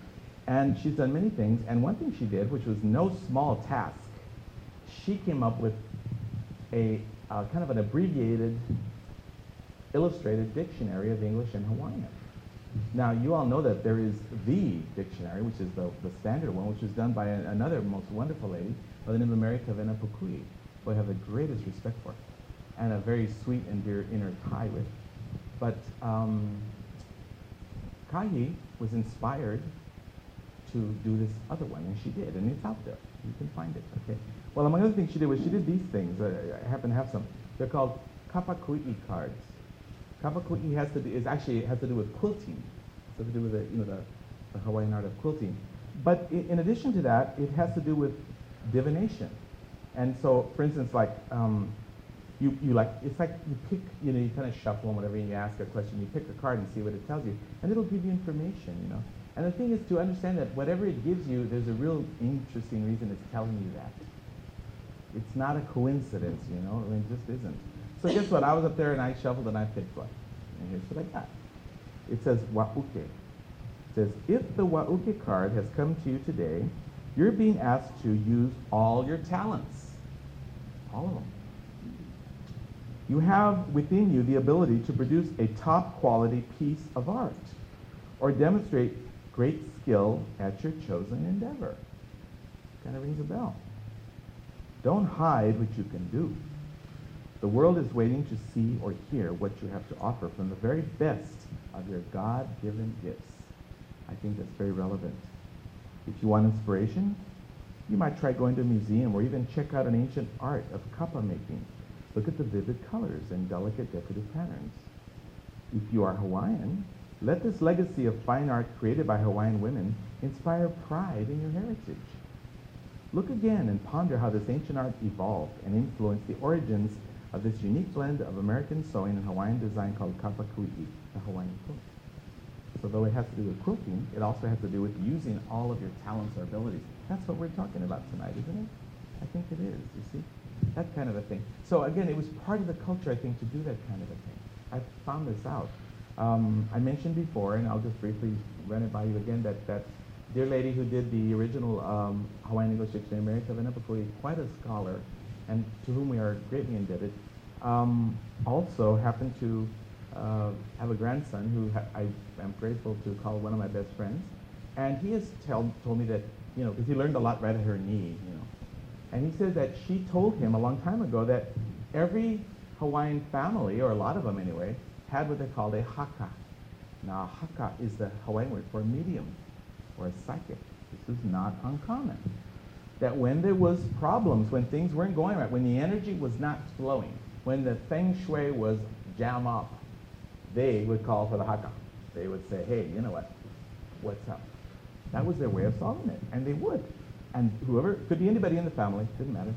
And she's done many things, and one thing she did, which was no small task, she came up with a kind of an abbreviated, illustrated dictionary of English and Hawaiian. Now, you all know that there is the dictionary, which is the standard one, which was done by another most wonderful lady by the name of Mary Kavena Pukui, who I have the greatest respect for, and a very sweet and dear inner tie with. But Kahi was inspired to do this other one, and she did, and it's out there. You can find it, okay? Well, among other things she did was she did these things. I happen to have some. They're called kapakui cards. Kapakui has to do with quilting. It has to do with the Hawaiian art of quilting. But in addition to that, it has to do with divination. And so, for instance, like it's like you pick, you kind of shuffle and whatever, and you ask a question, you pick a card and see what it tells you, and it'll give you information, And the thing is to understand that whatever it gives you, there's a real interesting reason it's telling you that. It's not a coincidence, you know, I mean, it just isn't. So guess what? I was up there and I shuffled and I picked one. And here's what I got. It says Wauke. It says, if the Wauke card has come to you today, you're being asked to use all your talents. All of them. You have within you the ability to produce a top quality piece of art or demonstrate great skill at your chosen endeavor. Kind of rings a bell. Don't hide what you can do. The world is waiting to see or hear what you have to offer from the very best of your God-given gifts. I think that's very relevant. If you want inspiration, you might try going to a museum or even check out an ancient art of kapa making. Look at the vivid colors and delicate decorative patterns. If you are Hawaiian, let this legacy of fine art created by Hawaiian women inspire pride in your heritage. Look again and ponder how this ancient art evolved and influenced the origins of this unique blend of American sewing and Hawaiian design called kapakui'i, the Hawaiian quilt. So though it has to do with quilting, it also has to do with using all of your talents or abilities. That's what we're talking about tonight, isn't it? I think it is, you see? That kind of a thing. So again, it was part of the culture, I think, to do that kind of a thing. I found this out. I mentioned before, and I'll just briefly run it by you again, that dear lady who did the original Hawaiian English Dictionary, Mary Kavanapakui, quite a scholar, and to whom we are greatly indebted, also happened to have a grandson who I am grateful to call one of my best friends. And he has told me that, you know, because he learned a lot right at her knee, you know. And he said that she told him a long time ago that every Hawaiian family, or a lot of them anyway, had what they called a haka. Now, haka is the Hawaiian word for a medium or a psychic. This is not uncommon. That when there was problems, when things weren't going right, when the energy was not flowing, when the feng shui was jam up, they would call for the haka. They would say, hey, you know what? What's up? That was their way of solving it, and they would. And whoever, could be anybody in the family, didn't matter.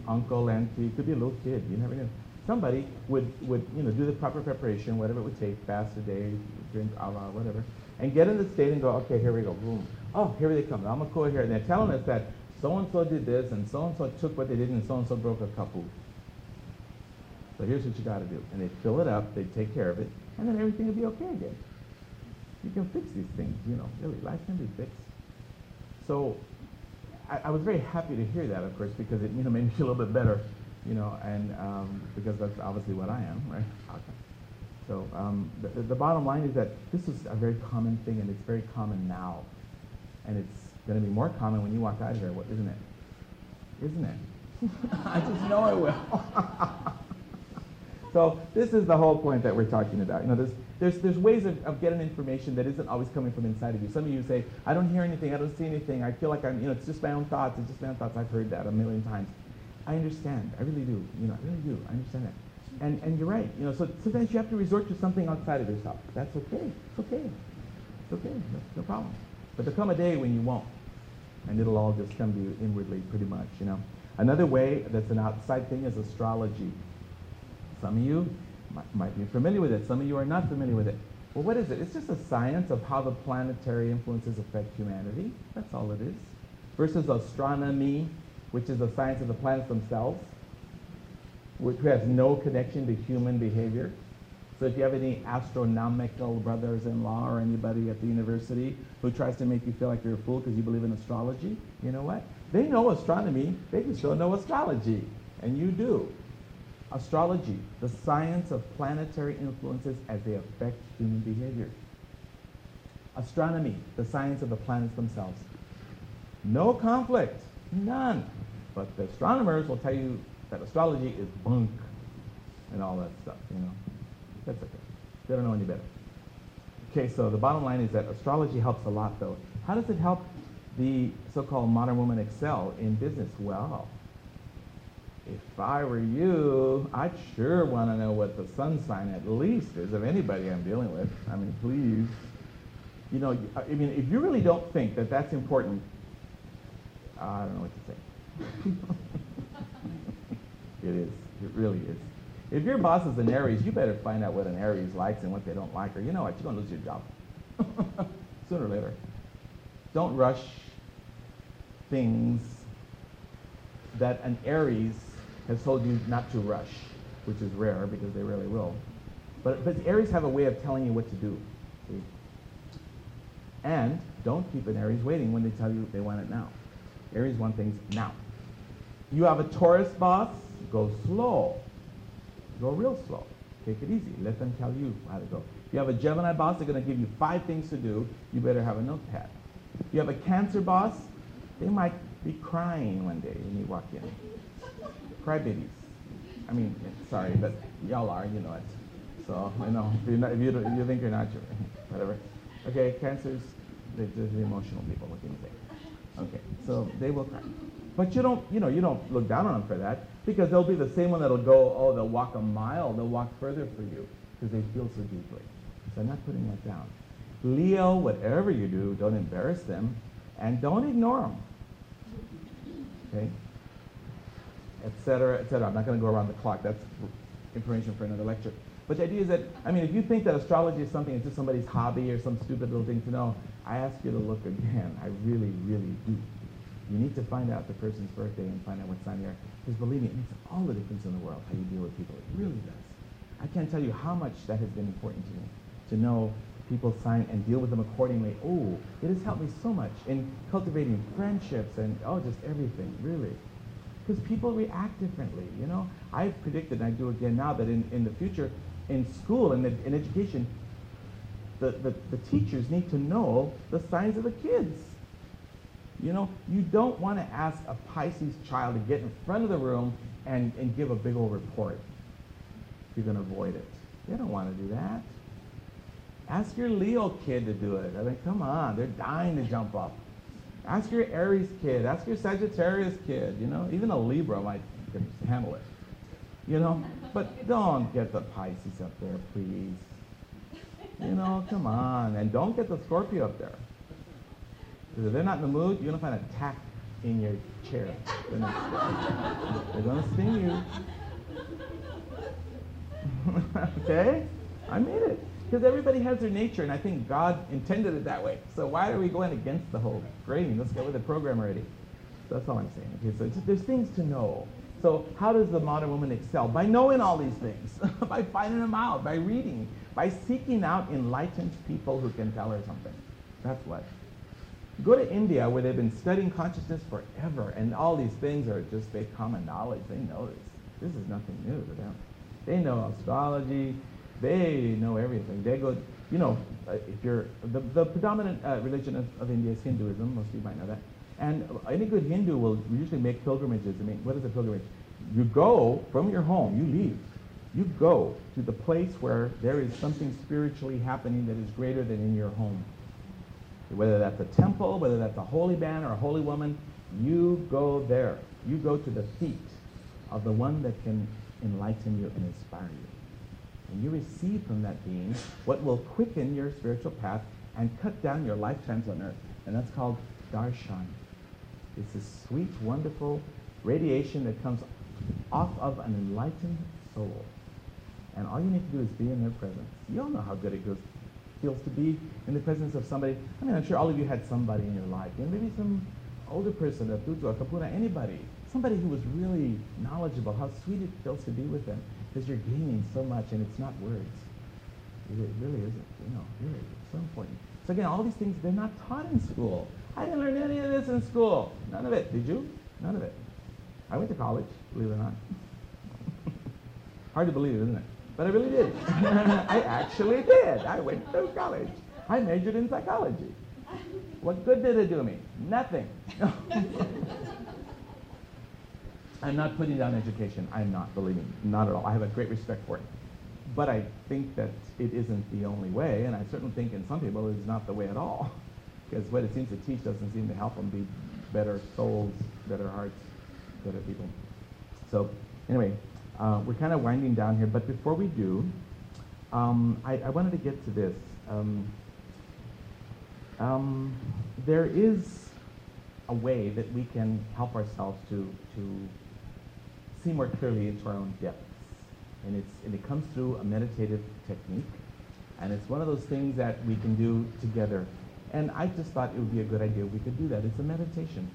Uncle, auntie, could be a little kid, you never knew. Somebody would you know, do the proper preparation, whatever it would take, fast a day, drink ala, whatever, and get in the state and go, okay, here we go, boom. Oh, here they come, I'm cool here. And they're telling us that so-and-so did this, and so-and-so took what they did, and so-and-so broke a kapu. So here's what you got to do. And they fill it up, they take care of it, and then everything will be okay again. You can fix these things, you know, really, life can be fixed. So I was very happy to hear that, of course, because it, you know, made me feel a little bit better, you know, and because that's obviously what I am, right? Okay. So the bottom line is that this is a very common thing, and it's very common now. And it's going to be more common when you walk out of here, isn't it? Isn't it? I just know it will. So this is the whole point that we're talking about. You know, there's ways of getting information that isn't always coming from inside of you. Some of you say, I don't hear anything, I don't see anything, I feel like I'm, you know, it's just my own thoughts, it's just my own thoughts. I've heard that a million times. I understand, I really do, you know, I really do, I understand that. And you're right, you know, so sometimes you have to resort to something outside of yourself. That's okay, it's okay, it's okay, no problem. But there'll come a day when you won't, and it'll all just come to you inwardly pretty much, you know. Another way that's an outside thing is astrology. Some of you might be familiar with it. Some of you are not familiar with it. Well, what is it? It's just a science of how the planetary influences affect humanity. That's all it is. Versus astronomy, which is the science of the planets themselves, which has no connection to human behavior. So if you have any astronomical brothers-in-law or anybody at the university who tries to make you feel like you're a fool because you believe in astrology, you know what? They know astronomy. They can still know astrology. And you do. Astrology, the science of planetary influences as they affect human behavior. Astronomy, the science of the planets themselves. No conflict, none. But the astronomers will tell you that astrology is bunk and all that stuff, you know. That's okay. They don't know any better. Okay, so the bottom line is that astrology helps a lot, though. How does it help the so-called modern woman excel in business? Well, if I were you, I'd sure want to know what the sun sign at least is of anybody I'm dealing with. I mean, please. You know, I mean, if you really don't think that that's important, I don't know what to say. It is. It really is. If your boss is an Aries, you better find out what an Aries likes and what they don't like, or you know what, you're going to lose your job. Sooner or later. don't rush things that an Aries has told you not to rush, which is rare because they rarely will. But Aries have a way of telling you what to do. See? And don't keep an Aries waiting when they tell you they want it now. Aries want things now. You have a Taurus boss, go slow. Go real slow. Take it easy. Let them tell you how to go. If you have a Gemini boss, they're going to give you 5 things to do. You better have a notepad. If you have a Cancer boss, they might be crying one day when you walk in. Crybabies. I mean, sorry, but y'all are, you know it. So, you know, if you think you're not, you're whatever. Okay, Cancers, they're just the emotional people, what can you say? Okay, so they will cry. But you don't look down on them for that, because they'll be the same one that'll go, oh, they'll walk a mile, they'll walk further for you, because they feel so deeply. So I'm not putting that down. Leo, whatever you do, don't embarrass them, and don't ignore them. Okay? Etc., etc. I'm not going to go around the clock. That's information for another lecture. But the idea is that, I mean, if you think that astrology is something, it's just somebody's hobby or some stupid little thing to know, I ask you to look again. I really, really do. You need to find out the person's birthday and find out what sign they are. Because believe me, it makes all the difference in the world how you deal with people. It really does. I can't tell you how much that has been important to me, to know people's sign and deal with them accordingly. Oh, it has helped me so much in cultivating friendships and, just everything, really. Because people react differently, you know. I've predicted, and I do again now, that in the future, in school and in education, the teachers need to know the signs of the kids. You know, you don't want to ask a Pisces child to get in front of the room and give a big old report if you're going to avoid it. They don't want to do that. Ask your Leo kid to do it. I mean, come on, they're dying to jump up. Ask your Aries kid, ask your Sagittarius kid, you know, even a Libra might handle it, you know, but don't get the Pisces up there, please. You know, come on, and don't get the Scorpio up there. Because if they're not in the mood, you're going to find a tack in your chair. They're going to sting you. Okay? I made it. Because everybody has their nature, and I think God intended it that way. So why are we going against the whole grain? Let's get with the program already. So that's all I'm saying. Okay, so there's things to know. So how does the modern woman excel? By knowing all these things, by finding them out, by reading, by seeking out enlightened people who can tell her something. That's what. Go to India, where they've been studying consciousness forever, and all these things are just common knowledge. They know this. This is nothing new to them. They know astrology. They know everything. They go, you know, if you're, the predominant religion of India is Hinduism. Most of you might know that. And any good Hindu will usually make pilgrimages. I mean, what is a pilgrimage? You go from your home, you leave. You go to the place where there is something spiritually happening that is greater than in your home. Whether that's a temple, whether that's a holy man or a holy woman, you go there. You go to the feet of the one that can enlighten you and inspire you. And you receive from that being what will quicken your spiritual path and cut down your lifetimes on earth. And that's called darshan. It's this sweet, wonderful radiation that comes off of an enlightened soul. And all you need to do is be in their presence. You all know how good it feels to be in the presence of somebody. I mean, I'm sure all of you had somebody in your life. You know, maybe some older person, a tutu, a kapuna, anybody. Somebody who was really knowledgeable, how sweet it feels to be with them. Because you're gaining so much, and it's not words. It really isn't, you know, really. It's so important. So again, all these things, they're not taught in school. I didn't learn any of this in school. None of it. Did you? None of it. I went to college, believe it or not. Hard to believe, isn't it? But I really did. I actually did. I went to college. I majored in psychology. What good did it do me? Nothing. I'm not putting down education. I'm not, believe me, not at all. I have a great respect for it. But I think that it isn't the only way, and I certainly think in some people it's not the way at all. Because what it seems to teach doesn't seem to help them be better souls, better hearts, better people. So anyway, we're kind of winding down here, but before we do, I wanted to get to this. There is a way that we can help ourselves to see more clearly into our own depths. And it comes through a meditative technique. And it's one of those things that we can do together. And I just thought it would be a good idea if we could do that. It's a meditation.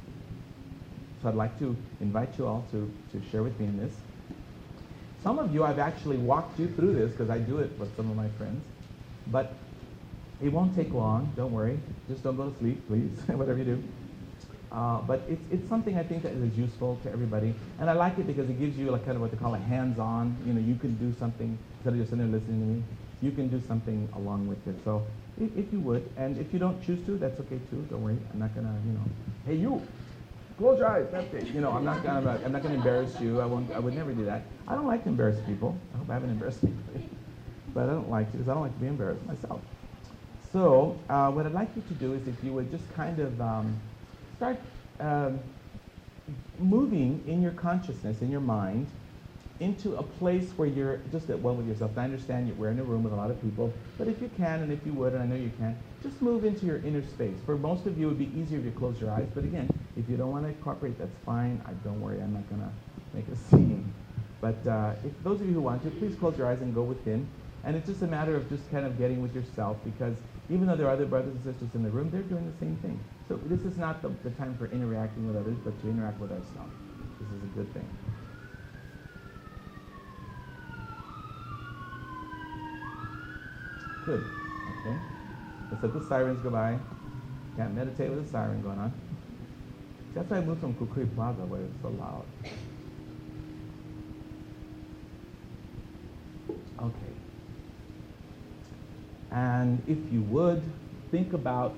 So I'd like to invite you all to share with me in this. Some of you, I've actually walked you through this because I do it with some of my friends. But it won't take long. Don't worry. Just don't go to sleep, please, whatever you do. But it's something I think that is useful to everybody. And I like it because it gives you like kind of what they call a hands-on. You know, you can do something instead of just sitting there listening to me. You can do something along with it. So if you would, and if you don't choose to, that's okay too. Don't worry. I'm not gonna, hey you, close your eyes. That's it. I'm not gonna embarrass you. I would never do that. I don't like to embarrass people. I hope I haven't embarrassed anybody. But I don't like to because I don't like to be embarrassed myself. So what I'd like you to do is if you would just kind of start moving in your consciousness, in your mind, into a place where you're just at one with yourself. And I understand we're in a room with a lot of people, but if you can, and if you would, and I know you can, just move into your inner space. For most of you, it would be easier if you close your eyes, but again, if you don't want to cooperate, that's fine. Don't worry, I'm not going to make a scene. But if those of you who want to, please close your eyes and go within. And it's just a matter of just kind of getting with yourself, because even though there are other brothers and sisters in the room, they're doing the same thing. So this is not the time for interacting with others, but to interact with ourselves. This is a good thing. Good. Okay. Let's let the sirens go by. Can't meditate with a siren going on. That's why I moved from Kukui Plaza where it's so loud. Okay. And if you would, think about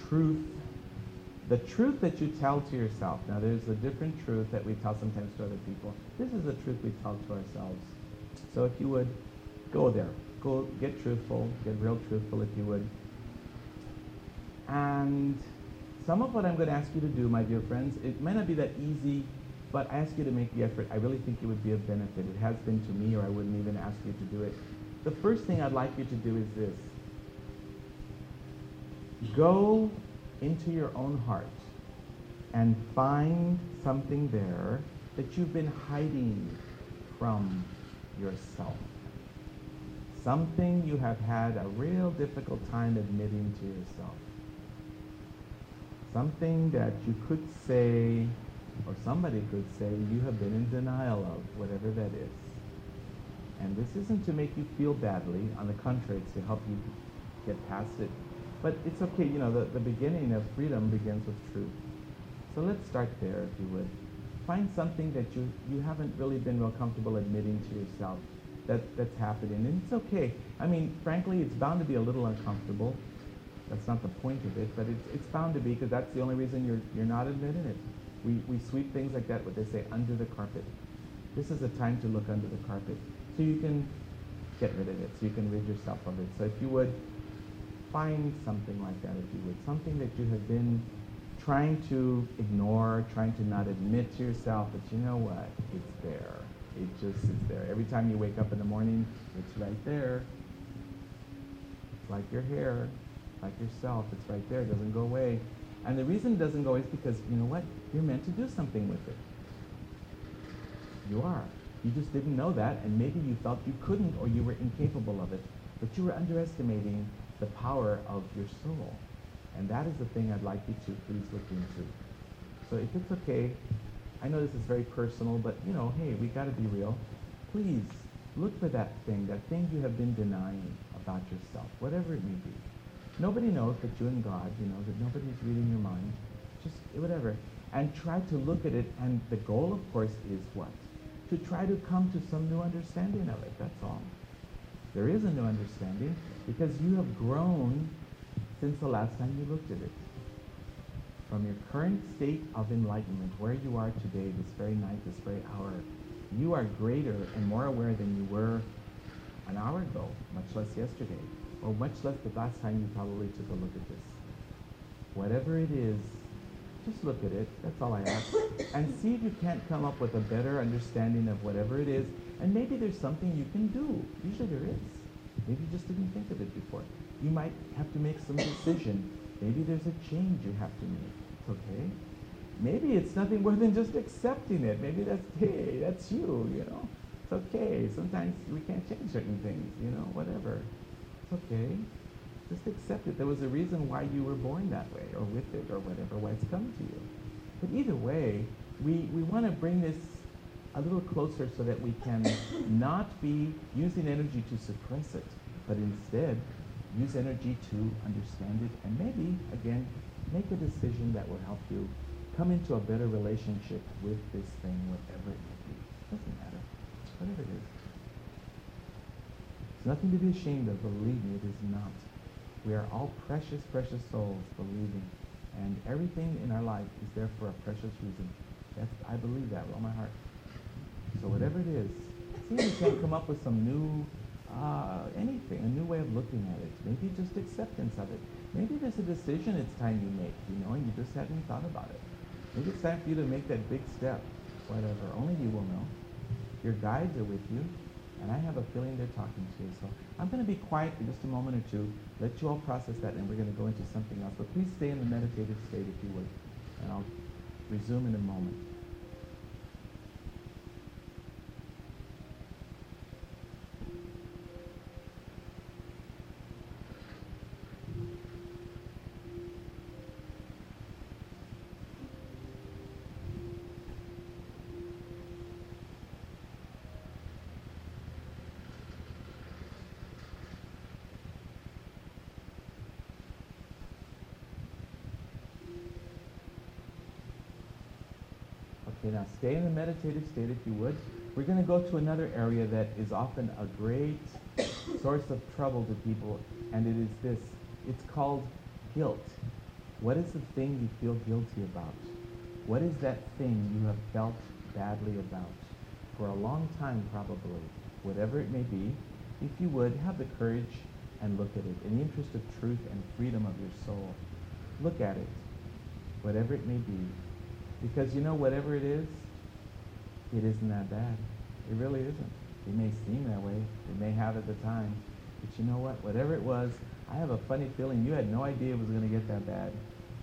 truth. The truth that you tell to yourself. Now there's a different truth that we tell sometimes to other people. This is the truth we tell to ourselves. So if you would, go there. Go get truthful, get real truthful if you would. And some of what I'm going to ask you to do, my dear friends, it might not be that easy, but I ask you to make the effort. I really think it would be of benefit. It has been to me, or I wouldn't even ask you to do it. The first thing I'd like you to do is this. Go into your own heart and find something there that you've been hiding from yourself. Something you have had a real difficult time admitting to yourself. Something that you could say, or somebody could say, you have been in denial of, whatever that is. And this isn't to make you feel badly. On the contrary, it's to help you get past it. But it's okay, the beginning of freedom begins with truth. So let's start there, if you would. Find something that you haven't really been real comfortable admitting to yourself. That's happening, and it's okay. I mean, frankly, it's bound to be a little uncomfortable. That's not the point of it, but it's bound to be, because that's the only reason you're not admitting it. We sweep things like that, what they say, under the carpet. This is a time to look under the carpet, so you can get rid of it, so you can rid yourself of it. So if you would, find something like that, if you would, something that you have been trying to ignore, trying to not admit to yourself, but you know what, it's there. It just is there. Every time you wake up in the morning, it's right there. It's like your hair, like yourself. It's right there. It doesn't go away. And the reason it doesn't go away is because, you know what? You're meant to do something with it. You are. You just didn't know that, and maybe you felt you couldn't, or you were incapable of it. But you were underestimating the power of your soul. And that is the thing I'd like you to please look into. So if it's okay, I know this is very personal, but hey, we got to be real. Please look for that thing you have been denying about yourself, whatever it may be. Nobody knows but you and God, that nobody's reading your mind. Just whatever. And try to look at it, and the goal, of course, is what? To try to come to some new understanding of it, that's all. There is a new understanding because you have grown since the last time you looked at it. From your current state of enlightenment, where you are today, this very night, this very hour, you are greater and more aware than you were an hour ago, much less yesterday, or much less the last time you probably took a look at this. Whatever it is, just look at it, that's all I ask, and see if you can't come up with a better understanding of whatever it is, and maybe there's something you can do. Usually there is. Maybe you just didn't think of it before. You might have to make some decision. Maybe there's a change you have to make. It's okay. Maybe it's nothing more than just accepting it. Maybe hey, that's you, It's okay. Sometimes we can't change certain things, whatever. It's okay. Just accept it. There was a reason why you were born that way, or with it, or whatever, why it's come to you. But either way, we want to bring this a little closer so that we can not be using energy to suppress it, but instead use energy to understand it and maybe, again, make a decision that will help you come into a better relationship with this thing, whatever it may be. Doesn't matter. Whatever it is. It's nothing to be ashamed of, believe me, it is not. We are all precious, precious souls, believe me. And everything in our life is there for a precious reason. I believe that with all my heart. So whatever it is, see if you can't come up with some new, anything, a new way of looking at it. Maybe just acceptance of it. Maybe there's a decision it's time you make, and you just hadn't thought about it. Maybe it's time for you to make that big step, whatever. Only you will know. Your guides are with you, and I have a feeling they're talking to you. So I'm going to be quiet for just a moment or two, let you all process that, and we're going to go into something else. But please stay in the meditative state if you would, and I'll resume in a moment. Okay, now stay in the meditative state if you would. We're going to go to another area that is often a great source of trouble to people, and it is this. It's called guilt. What is the thing you feel guilty about? What is that thing you have felt badly about? For a long time, probably. Whatever it may be, if you would, have the courage and look at it. In the interest of truth and freedom of your soul, look at it, whatever it may be. Because whatever it isn't that bad. It really isn't. It may seem that way. It may have at the time. But you know what? Whatever it was, I have a funny feeling you had no idea it was going to get that bad.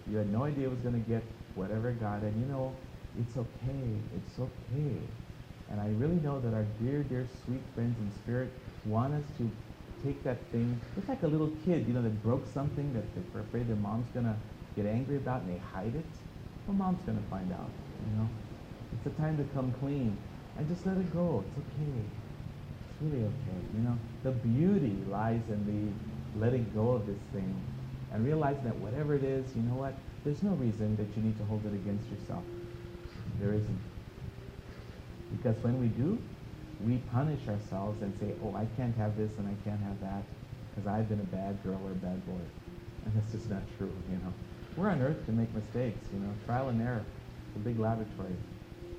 You had no idea it was going to get whatever it got. And it's okay. It's okay. And I really know that our dear, dear, sweet friends in spirit want us to take that thing. It's like a little kid, that broke something that they're afraid their mom's going to get angry about, and they hide it. Well, mom's going to find out, It's the time to come clean and just let it go. It's okay. It's really okay, The beauty lies in the letting go of this thing and realizing that whatever it is, you know what? There's no reason that you need to hold it against yourself. There isn't. Because when we do, we punish ourselves and say, oh, I can't have this and I can't have that because I've been a bad girl or a bad boy. And that's just not true, We're on earth to make mistakes, trial and error. It's a big laboratory.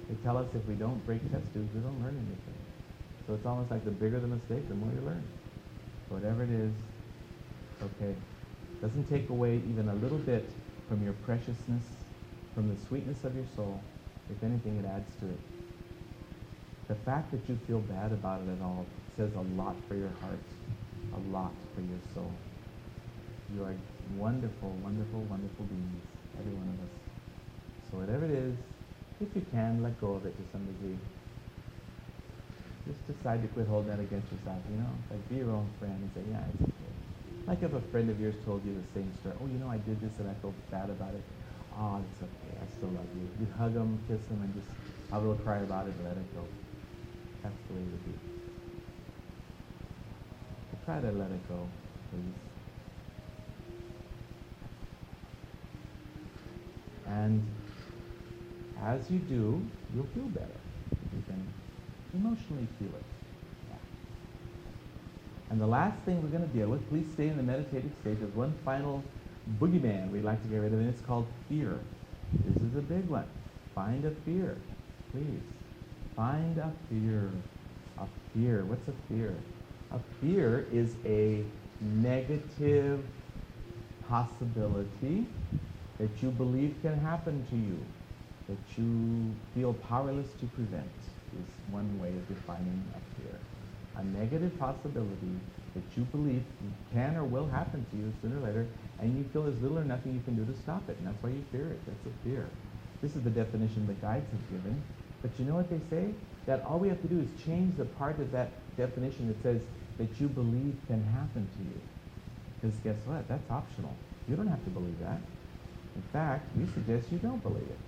They tell us if we don't break test tubes, we don't learn anything. So it's almost like the bigger the mistake, the more you learn. Whatever it is, okay. Doesn't take away even a little bit from your preciousness, from the sweetness of your soul. If anything, it adds to it. The fact that you feel bad about it at all says a lot for your heart, a lot for your soul. You are wonderful, wonderful, wonderful beings, every one of us. So whatever it is, if you can, let go of it to some degree. Just decide to quit holding that against yourself, Like be your own friend and say, yeah, it's okay. Like if a friend of yours told you the same story, oh, I did this and I felt bad about it. Oh, it's okay, I still love you. You hug them, kiss them, and just have a little cry about it and let it go. That's the way to be. So try to let it go, please. And as you do, you'll feel better. You can emotionally feel it. Yeah. And the last thing we're going to deal with, please stay in the meditative state. There's one final boogeyman we'd like to get rid of, and it's called fear. This is a big one. Find a fear, please. Find a fear. A fear. What's a fear? A fear is a negative possibility that you believe can happen to you, that you feel powerless to prevent, is one way of defining a fear. A negative possibility that you believe can or will happen to you sooner or later, and you feel there's little or nothing you can do to stop it, and that's why you fear it. That's a fear. This is the definition the guides have given. But you know what they say? That all we have to do is change the part of that definition that says that you believe can happen to you. Because guess what? That's optional. You don't have to believe that. In fact, we suggest you don't believe it.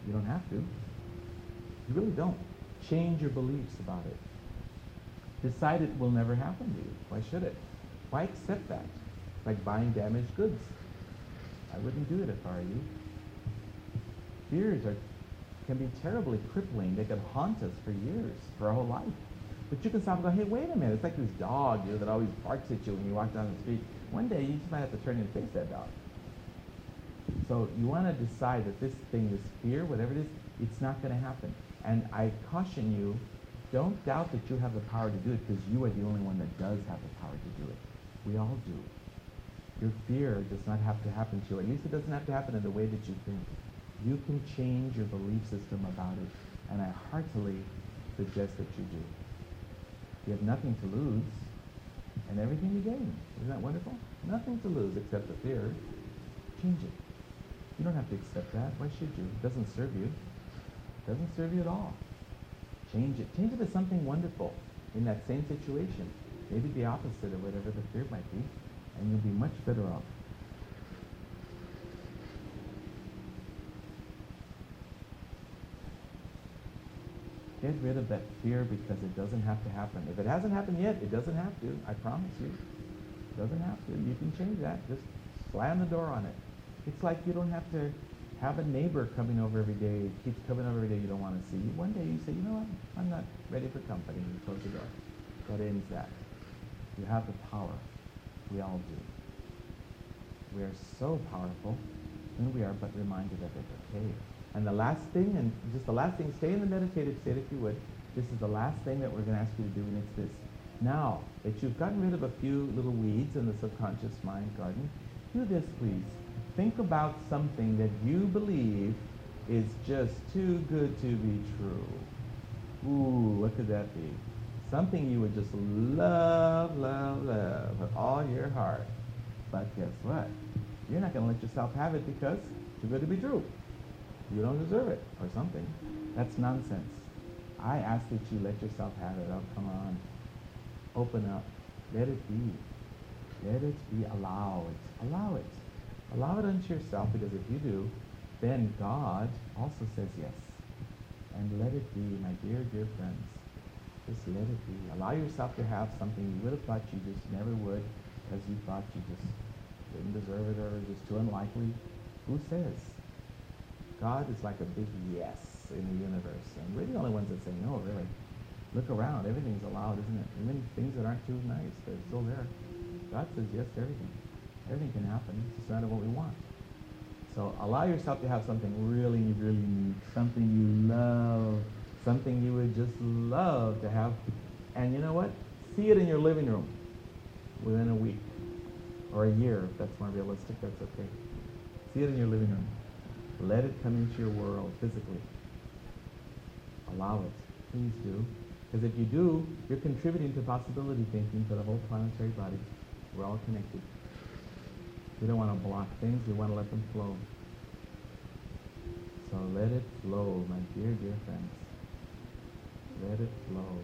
You don't have to. You really don't. Change your beliefs about it. Decide it will never happen to you. Why should it? Why accept that? Like buying damaged goods. I wouldn't do it if I were you. Fears can be terribly crippling. They can haunt us for years, for our whole life. But you can stop and go, hey, wait a minute. It's like this dog that always barks at you when you walk down the street. One day you just might have to turn and face that dog. So you want to decide that this thing, this fear, whatever it is, it's not going to happen. And I caution you, don't doubt that you have the power to do it, because you are the only one that does have the power to do it. We all do. Your fear does not have to happen to you. At least it doesn't have to happen in the way that you think. You can change your belief system about it, and I heartily suggest that you do. You have nothing to lose and everything to gain. Isn't that wonderful? Nothing to lose except the fear. Change it. You don't have to accept that. Why should you? It doesn't serve you. It doesn't serve you at all. Change it. Change it to something wonderful in that same situation. Maybe the opposite of whatever the fear might be, and you'll be much better off. Get rid of that fear, because it doesn't have to happen. If it hasn't happened yet, it doesn't have to. I promise you. It doesn't have to. You can change that. Just slam the door on it. It's like you don't have to have a neighbor coming over every day, keeps coming over every day you don't want to see. One day you say, you know what, I'm not ready for company. You close the door. That ends that. You have the power. We all do. We are so powerful, and we are but reminded of it, okay? And the last thing, stay in the meditative state if you would. This is the last thing that we're going to ask you to do, and it's this. Now that you've gotten rid of a few little weeds in the subconscious mind garden, do this, please. Think about something that you believe is just too good to be true. Ooh, what could that be? Something you would just love, love, love with all your heart. But guess what? You're not going to let yourself have it because it's too good to be true. You don't deserve it, or something. That's nonsense. I ask that you let yourself have it. Oh, come on. Open up. Let it be. Let it be. Allow it. Allow it. Allow it unto yourself, because if you do, then God also says yes. And let it be, my dear, dear friends. Just let it be. Allow yourself to have something you would have thought you just never would, because you thought you just didn't deserve it, or just too unlikely. Who says? God is like a big yes in the universe, and we're the only ones that say no, really. Look around. Everything's allowed, isn't it? Even things that aren't too nice, they're still there. God says yes to everything. Everything can happen. It's just not what we want. So allow yourself to have something really, really unique, something you love, something you would just love to have. And you know what? See it in your living room within a week or a year, if that's more realistic. That's okay. See it in your living room. Let it come into your world physically. Allow it. Please do. Because if you do, you're contributing to possibility thinking for the whole planetary body. We're all connected. We don't want to block things. We want to let them flow. So let it flow, my dear, dear friends. Let it flow.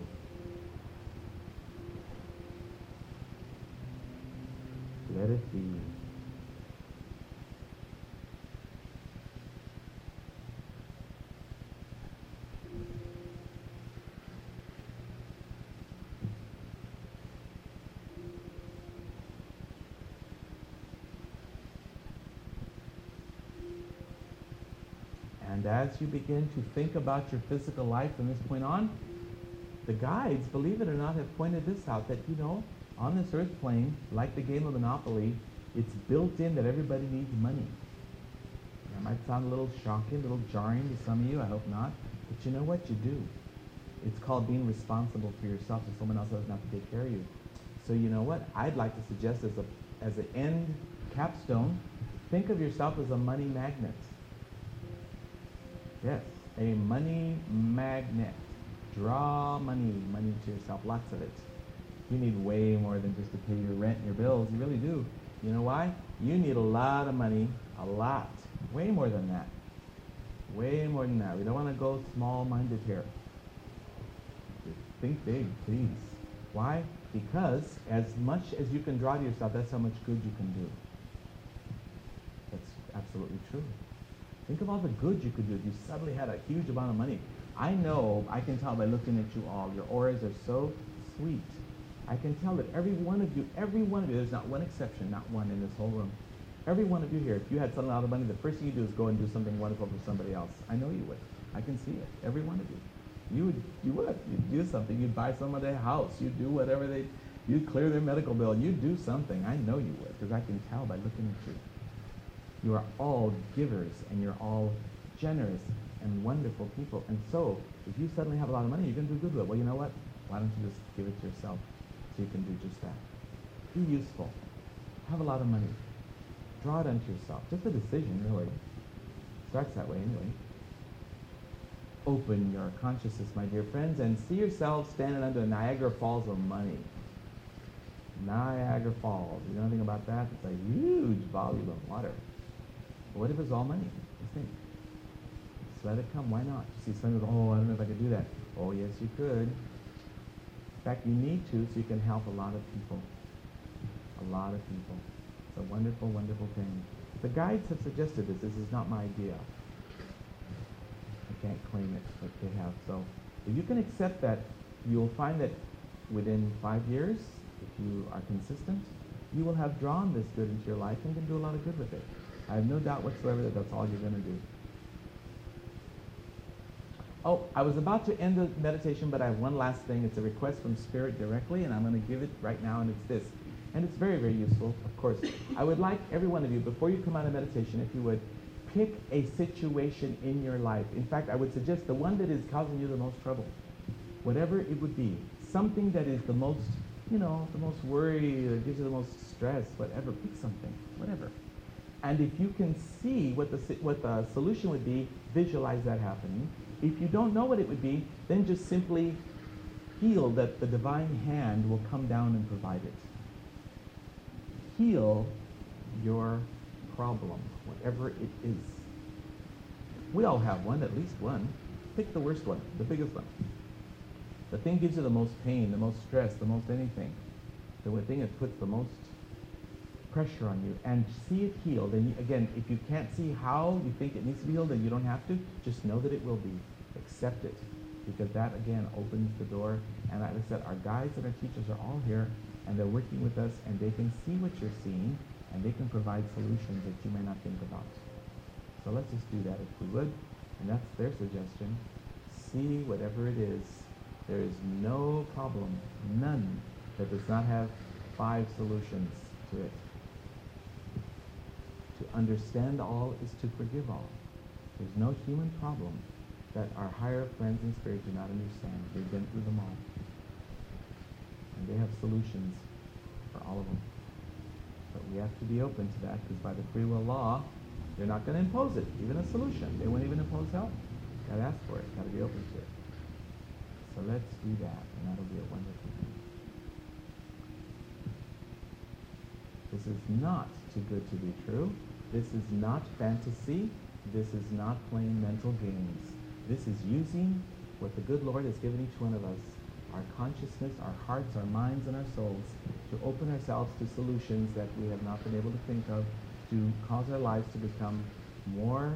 Let it be. And as you begin to think about your physical life from this point on, the guides, believe it or not, have pointed this out, that, on this earth plane, like the game of Monopoly, it's built in that everybody needs money. That might sound a little shocking, a little jarring to some of you. I hope not. But you know what? You do. It's called being responsible for yourself, so someone else doesn't have to take care of you. So you know what? I'd like to suggest as an end capstone, think of yourself as a money magnet. Yes, a money magnet. Draw money to yourself, lots of it. You need way more than just to pay your rent and your bills. You really do. You know why? You need a lot of money, a lot. Way more than that. Way more than that. We don't want to go small-minded here. Think big, please. Why? Because as much as you can draw to yourself, that's how much good you can do. That's absolutely true. Think of all the good you could do if you suddenly had a huge amount of money. I know, I can tell by looking at you all, your auras are so sweet. I can tell that every one of you, there's not one exception, not one in this whole room. Every one of you here, if you had suddenly a lot of money, the first thing you do is go and do something wonderful for somebody else. I know you would. I can see it. Every one of you. You would. You'd do something. You'd buy somebody a house. You'd do whatever you'd clear their medical bill. You'd do something. I know you would, because I can tell by looking at you. You are all givers, and you're all generous and wonderful people. And so, if you suddenly have a lot of money, you're going to do good with it. Well, you know what? Why don't you just give it to yourself so you can do just that? Be useful. Have a lot of money. Draw it unto yourself. Just a decision, really. Starts that way anyway. Open your consciousness, my dear friends, and see yourselves standing under the Niagara Falls of money. Niagara Falls. You know anything about that? It's a huge volume of water. But what if it's all money? Just think. Just let it come. Why not? You see some people go, oh, I don't know if I could do that. Oh, yes, you could. In fact, you need to so you can help a lot of people. A lot of people. It's a wonderful, wonderful thing. The guides have suggested this. This is not my idea. I can't claim it, but they have. So if you can accept that, you'll find that within 5 years, if you are consistent, you will have drawn this good into your life and can do a lot of good with it. I have no doubt whatsoever that that's all you're going to do. Oh, I was about to end the meditation, but I have one last thing. It's a request from Spirit directly, and I'm going to give it right now, and it's this. And it's very, very useful, of course. I would like every one of you, before you come out of meditation, if you would, pick a situation in your life. In fact, I would suggest the one that is causing you the most trouble. Whatever it would be. Something that is the most, the most worry, that gives you the most stress, whatever. Pick something, whatever. And if you can see what the solution would be, visualize that happening. If you don't know what it would be, then just simply feel that the divine hand will come down and provide it. Heal your problem, whatever it is. We all have one, at least one. Pick the worst one, the biggest one. The thing gives you the most pain, the most stress, the most anything. The thing that puts the most pressure on you, and see it healed. And again, if you can't see how you think it needs to be healed, then you don't have to. Just know that it will be. Accept it, because that again opens the door. And like I said, our guides and our teachers are all here, and they're working with us, and they can see what you're seeing, and they can provide solutions that you may not think about. So let's just do that if we would, and that's their suggestion. See whatever it is. There is no problem, none, that does not have 5 solutions to it. To understand all is to forgive all. There's no human problem that our higher friends in spirit do not understand. They've been through them all. And they have solutions for all of them. But we have to be open to that, because by the free will law, they're not going to impose it, even a solution. They won't even impose help. Got to ask for it. Got to be open to it. So let's do that, and that'll be a wonderful thing. This is not too good to be true. This is not fantasy. This is not playing mental games. This is using what the good Lord has given each one of us, our consciousness, our hearts, our minds, and our souls, to open ourselves to solutions that we have not been able to think of, to cause our lives to become more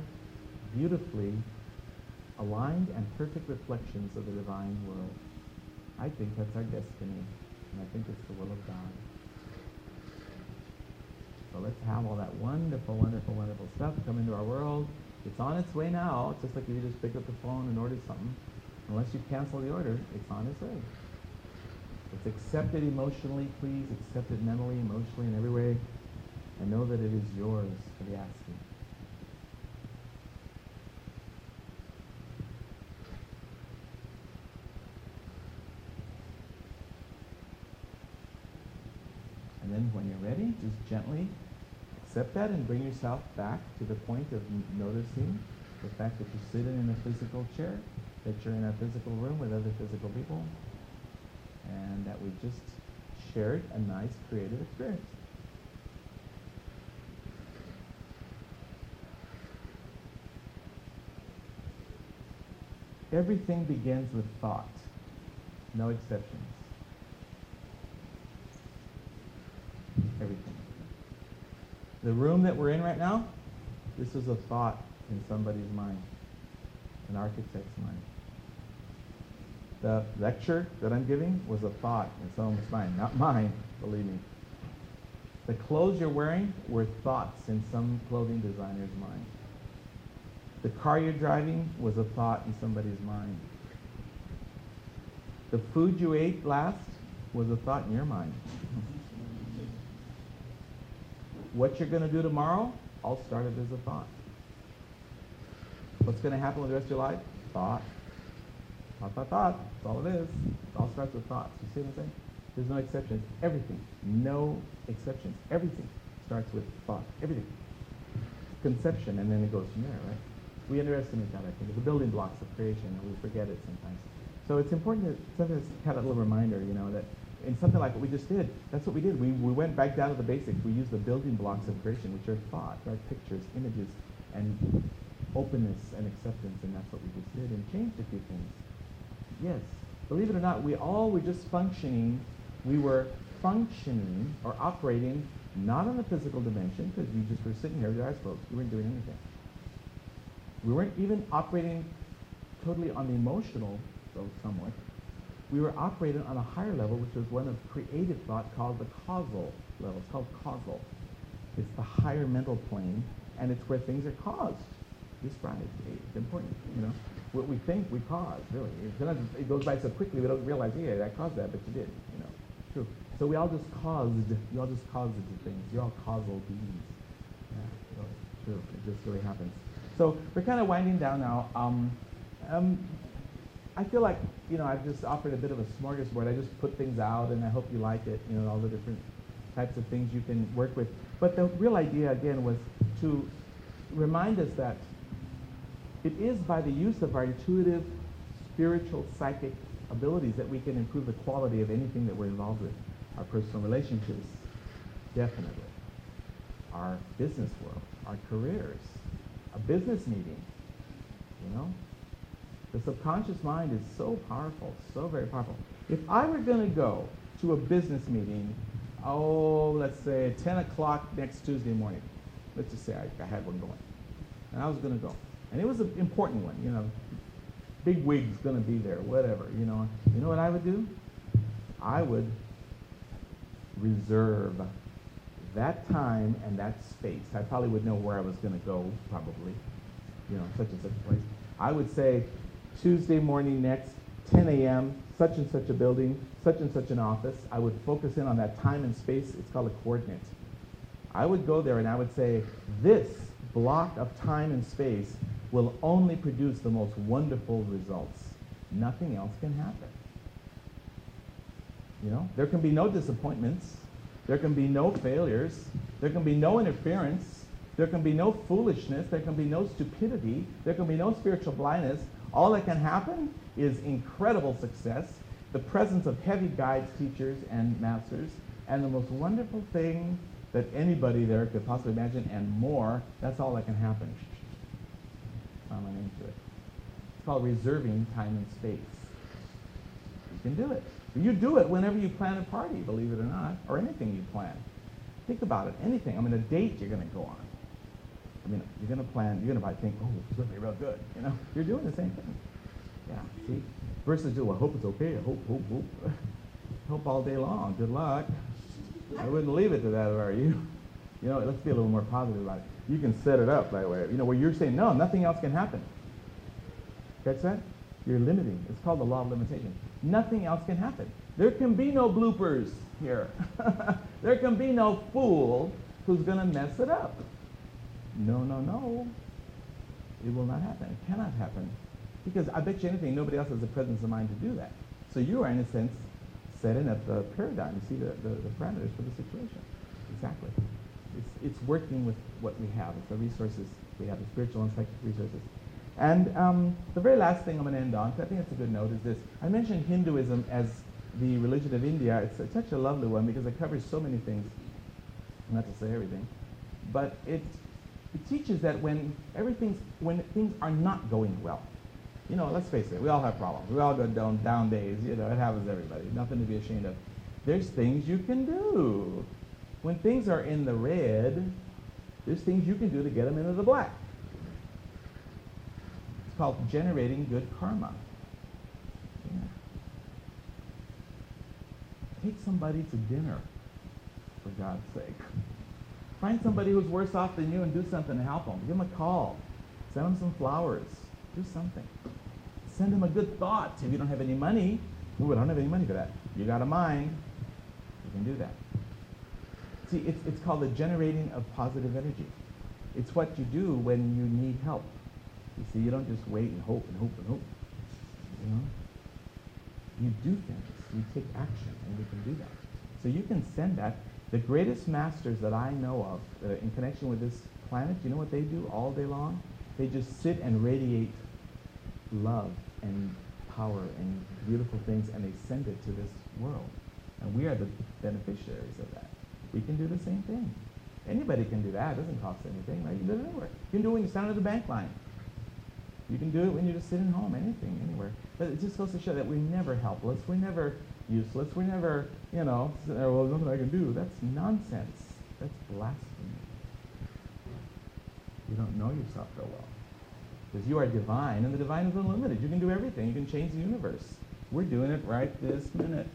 beautifully aligned and perfect reflections of the divine world. I think that's our destiny, and I think it's the will of God. So let's have all that wonderful, wonderful, wonderful stuff come into our world. It's on its way now. It's just like if you just pick up the phone and order something. Unless you cancel the order, it's on its way. It's accepted emotionally, please. Accept it mentally, emotionally, in every way. And know that it is yours for the asking. And then when you're ready, just gently accept that and bring yourself back to the point of noticing the fact that you're sitting in a physical chair, that you're in a physical room with other physical people, and that we've just shared a nice creative experience. Everything begins with thought, no exceptions. The room that we're in right now, this was a thought in somebody's mind, an architect's mind. The lecture that I'm giving was a thought in someone's mind, not mine, believe me. The clothes you're wearing were thoughts in some clothing designer's mind. The car you're driving was a thought in somebody's mind. The food you ate last was a thought in your mind. What you're going to do tomorrow all started as a thought. What's going to happen with the rest of your life? Thought. Thought, thought, thought. That's all it is. It all starts with thoughts. You see what I'm saying? There's no exceptions. Everything. No exceptions. Everything starts with thought. Everything. Conception, and then it goes from there, right? We underestimate that, I think. It's the building blocks of creation, and we forget it sometimes. So it's important to sometimes kind of a little reminder, that in something like what we just did, that's what we did. We went back down to the basics. We used the building blocks of creation, which are thought, right? Pictures, images, and openness and acceptance, and that's what we just did, and changed a few things. Yes, believe it or not, we all were just functioning. We were functioning or operating not on the physical dimension, because you just were sitting here with your eyes closed. You weren't doing anything. We weren't even operating totally on the emotional, though somewhat. We were operating on a higher level, which was one of creative thought called the causal level. It's called causal. It's the higher mental plane, and it's where things are caused. Described. It's important, What we think, we cause, really. It goes by so quickly, we don't realize, yeah, I caused that, but you did, True. So we all just caused things. You're all causal beings. Yeah, true. It just really happens. So we're kind of winding down now. I feel like, I've just offered a bit of a smorgasbord. I just put things out, and I hope you like it, all the different types of things you can work with. But the real idea, again, was to remind us that it is by the use of our intuitive, spiritual, psychic abilities that we can improve the quality of anything that we're involved with. Our personal relationships, definitely. Our business world, our careers, a business meeting, The subconscious mind is so powerful, so very powerful. If I were going to go to a business meeting, let's say 10 o'clock next Tuesday morning, let's just say I had one going, and I was going to go. And it was an important one, big wig's going to be there, whatever, You know what I would do? I would reserve that time and that space. I probably would know where I was going to go, probably, such and such a place. I would say Tuesday morning next, 10 a.m., such and such a building, such and such an office. I would focus in on that time and space. It's called a coordinate. I would go there and I would say, this block of time and space will only produce the most wonderful results. Nothing else can happen. There can be no disappointments. There can be no failures. There can be no interference. There can be no foolishness. There can be no stupidity. There can be no spiritual blindness. All that can happen is incredible success, the presence of heavy guides, teachers, and masters, and the most wonderful thing that anybody there could possibly imagine, and more. That's all that can happen. Found my name to it. It's called reserving time and space. You can do it. You do it whenever you plan a party, believe it or not, or anything you plan. Think about it, anything. A date you're going to go on. You're going to plan, you're going to probably think, it's going to be real good. You're doing the same thing. Yeah, see? Versus, I hope it's okay. I hope. Hope all day long. Good luck. I wouldn't leave it to that, are you? Let's be a little more positive about it. You can set it up that way, where you're saying, no, nothing else can happen. Catch that? You're limiting. It's called the law of limitation. Nothing else can happen. There can be no bloopers here. There can be no fool who's going to mess it up. No. It will not happen. It cannot happen. Because I bet you anything, nobody else has the presence of mind to do that. So you are, in a sense, setting up the paradigm. You see the parameters for the situation. Exactly. It's working with what we have. It's the resources we have, the spiritual and psychic resources. And the very last thing I'm going to end on, because I think it's a good note, is this. I mentioned Hinduism as the religion of India. It's such a lovely one because it covers so many things. Not to say everything. But it teaches that when things are not going well, let's face it, we all have problems. We all go down days. It happens to everybody. Nothing to be ashamed of. There's things you can do. When things are in the red, There's things you can do to get them into the black. It's called generating good karma. Yeah. Take somebody to dinner, for God's sake. Find somebody who's worse off than you and do something to help them. Give them a call. Send them some flowers. Do something. Send them a good thought. If you don't have any money, ooh, I don't have any money for that. You got a mind, you can do that. See, it's called the generating of positive energy. It's what you do when you need help. You see, you don't just wait and hope and hope and hope. You know? You do things. You take action, and you can do that. So you can send that. The greatest masters that I know of in connection with this planet, you know what they do all day long? They just sit and radiate love and power and beautiful things, and they send it to this world. And we are the beneficiaries of that. We can do the same thing. Anybody can do that. It doesn't cost anything. Right? You can do it anywhere. You can do it when you stand at the bank line. You can do it when you're just sitting home, anything, anywhere. But it just goes to show that we're never helpless. We're never useless. We're never, well, there's nothing I can do. That's nonsense. That's blasphemy. You don't know yourself very well. Because you are divine, and the divine is unlimited. You can do everything. You can change the universe. We're doing it right this minute.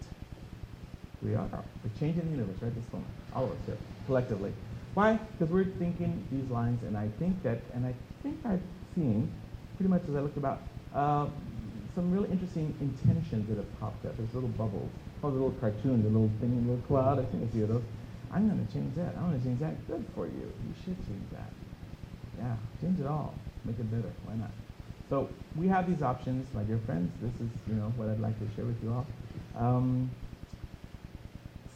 We are. We're changing the universe right this moment. All of us here, collectively. Why? Because we're thinking these lines, and I think I've seen, pretty much as I looked about, some really interesting intentions that have popped up. There's little bubbles, all the little cartoons, a little thing, a little cloud. I've seen a few of those. I'm going to change that. I'm going to change that. Good for you. You should change that. Yeah, change it all. Make it better. Why not? So we have these options, my dear friends. This is, what I'd like to share with you all.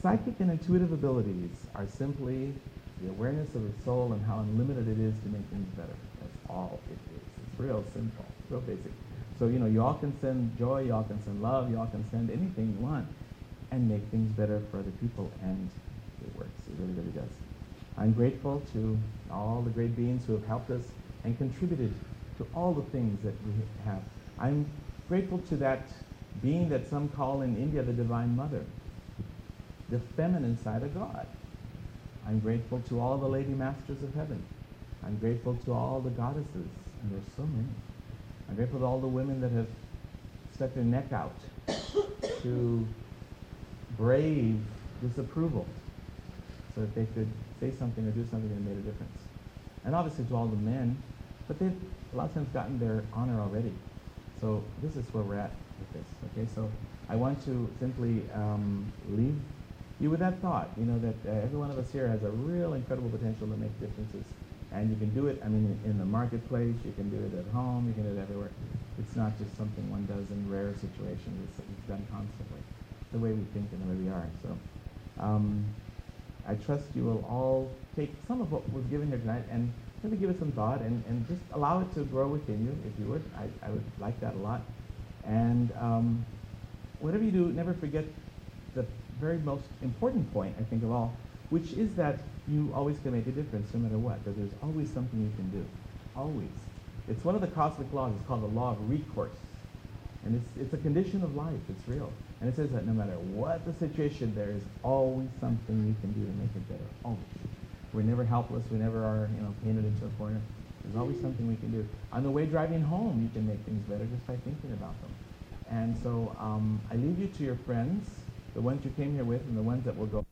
Psychic and intuitive abilities are simply the awareness of the soul and how unlimited it is to make things better. That's all it is. It's real simple, real basic. So, you all can send joy, you all can send love, you all can send anything you want and make things better for other people, and it works. It really, really does. I'm grateful to all the great beings who have helped us and contributed to all the things that we have. I'm grateful to that being that some call in India the Divine Mother, the feminine side of God. I'm grateful to all the Lady Masters of Heaven. I'm grateful to all the goddesses, and there's so many. I'm grateful to all the women that have stuck their neck out to brave disapproval so that they could say something or do something that made a difference. And obviously to all the men, but they've a lot of times gotten their honor already. So this is where we're at with this, okay? So I want to simply leave you with that thought, that every one of us here has a real incredible potential to make differences. And you can do it, in the marketplace, you can do it at home, you can do it everywhere. It's not just something one does in rare situations, it's done constantly, the way we think and the way we are. So I trust you will all take some of what was given here tonight and maybe give it some thought and just allow it to grow within you, if you would. I would like that a lot. And whatever you do, never forget the very most important point, I think, of all, which is that you always can make a difference no matter what, that there's always something you can do. Always. It's one of the cosmic laws. It's called the law of recourse. And it's a condition of life. It's real. And it says that no matter what the situation, there is always something you can do to make it better. Always. We're never helpless. We never are, painted into a corner. There's always something we can do. On the way driving home, you can make things better just by thinking about them. And so I leave you to your friends, the ones you came here with and the ones that will go.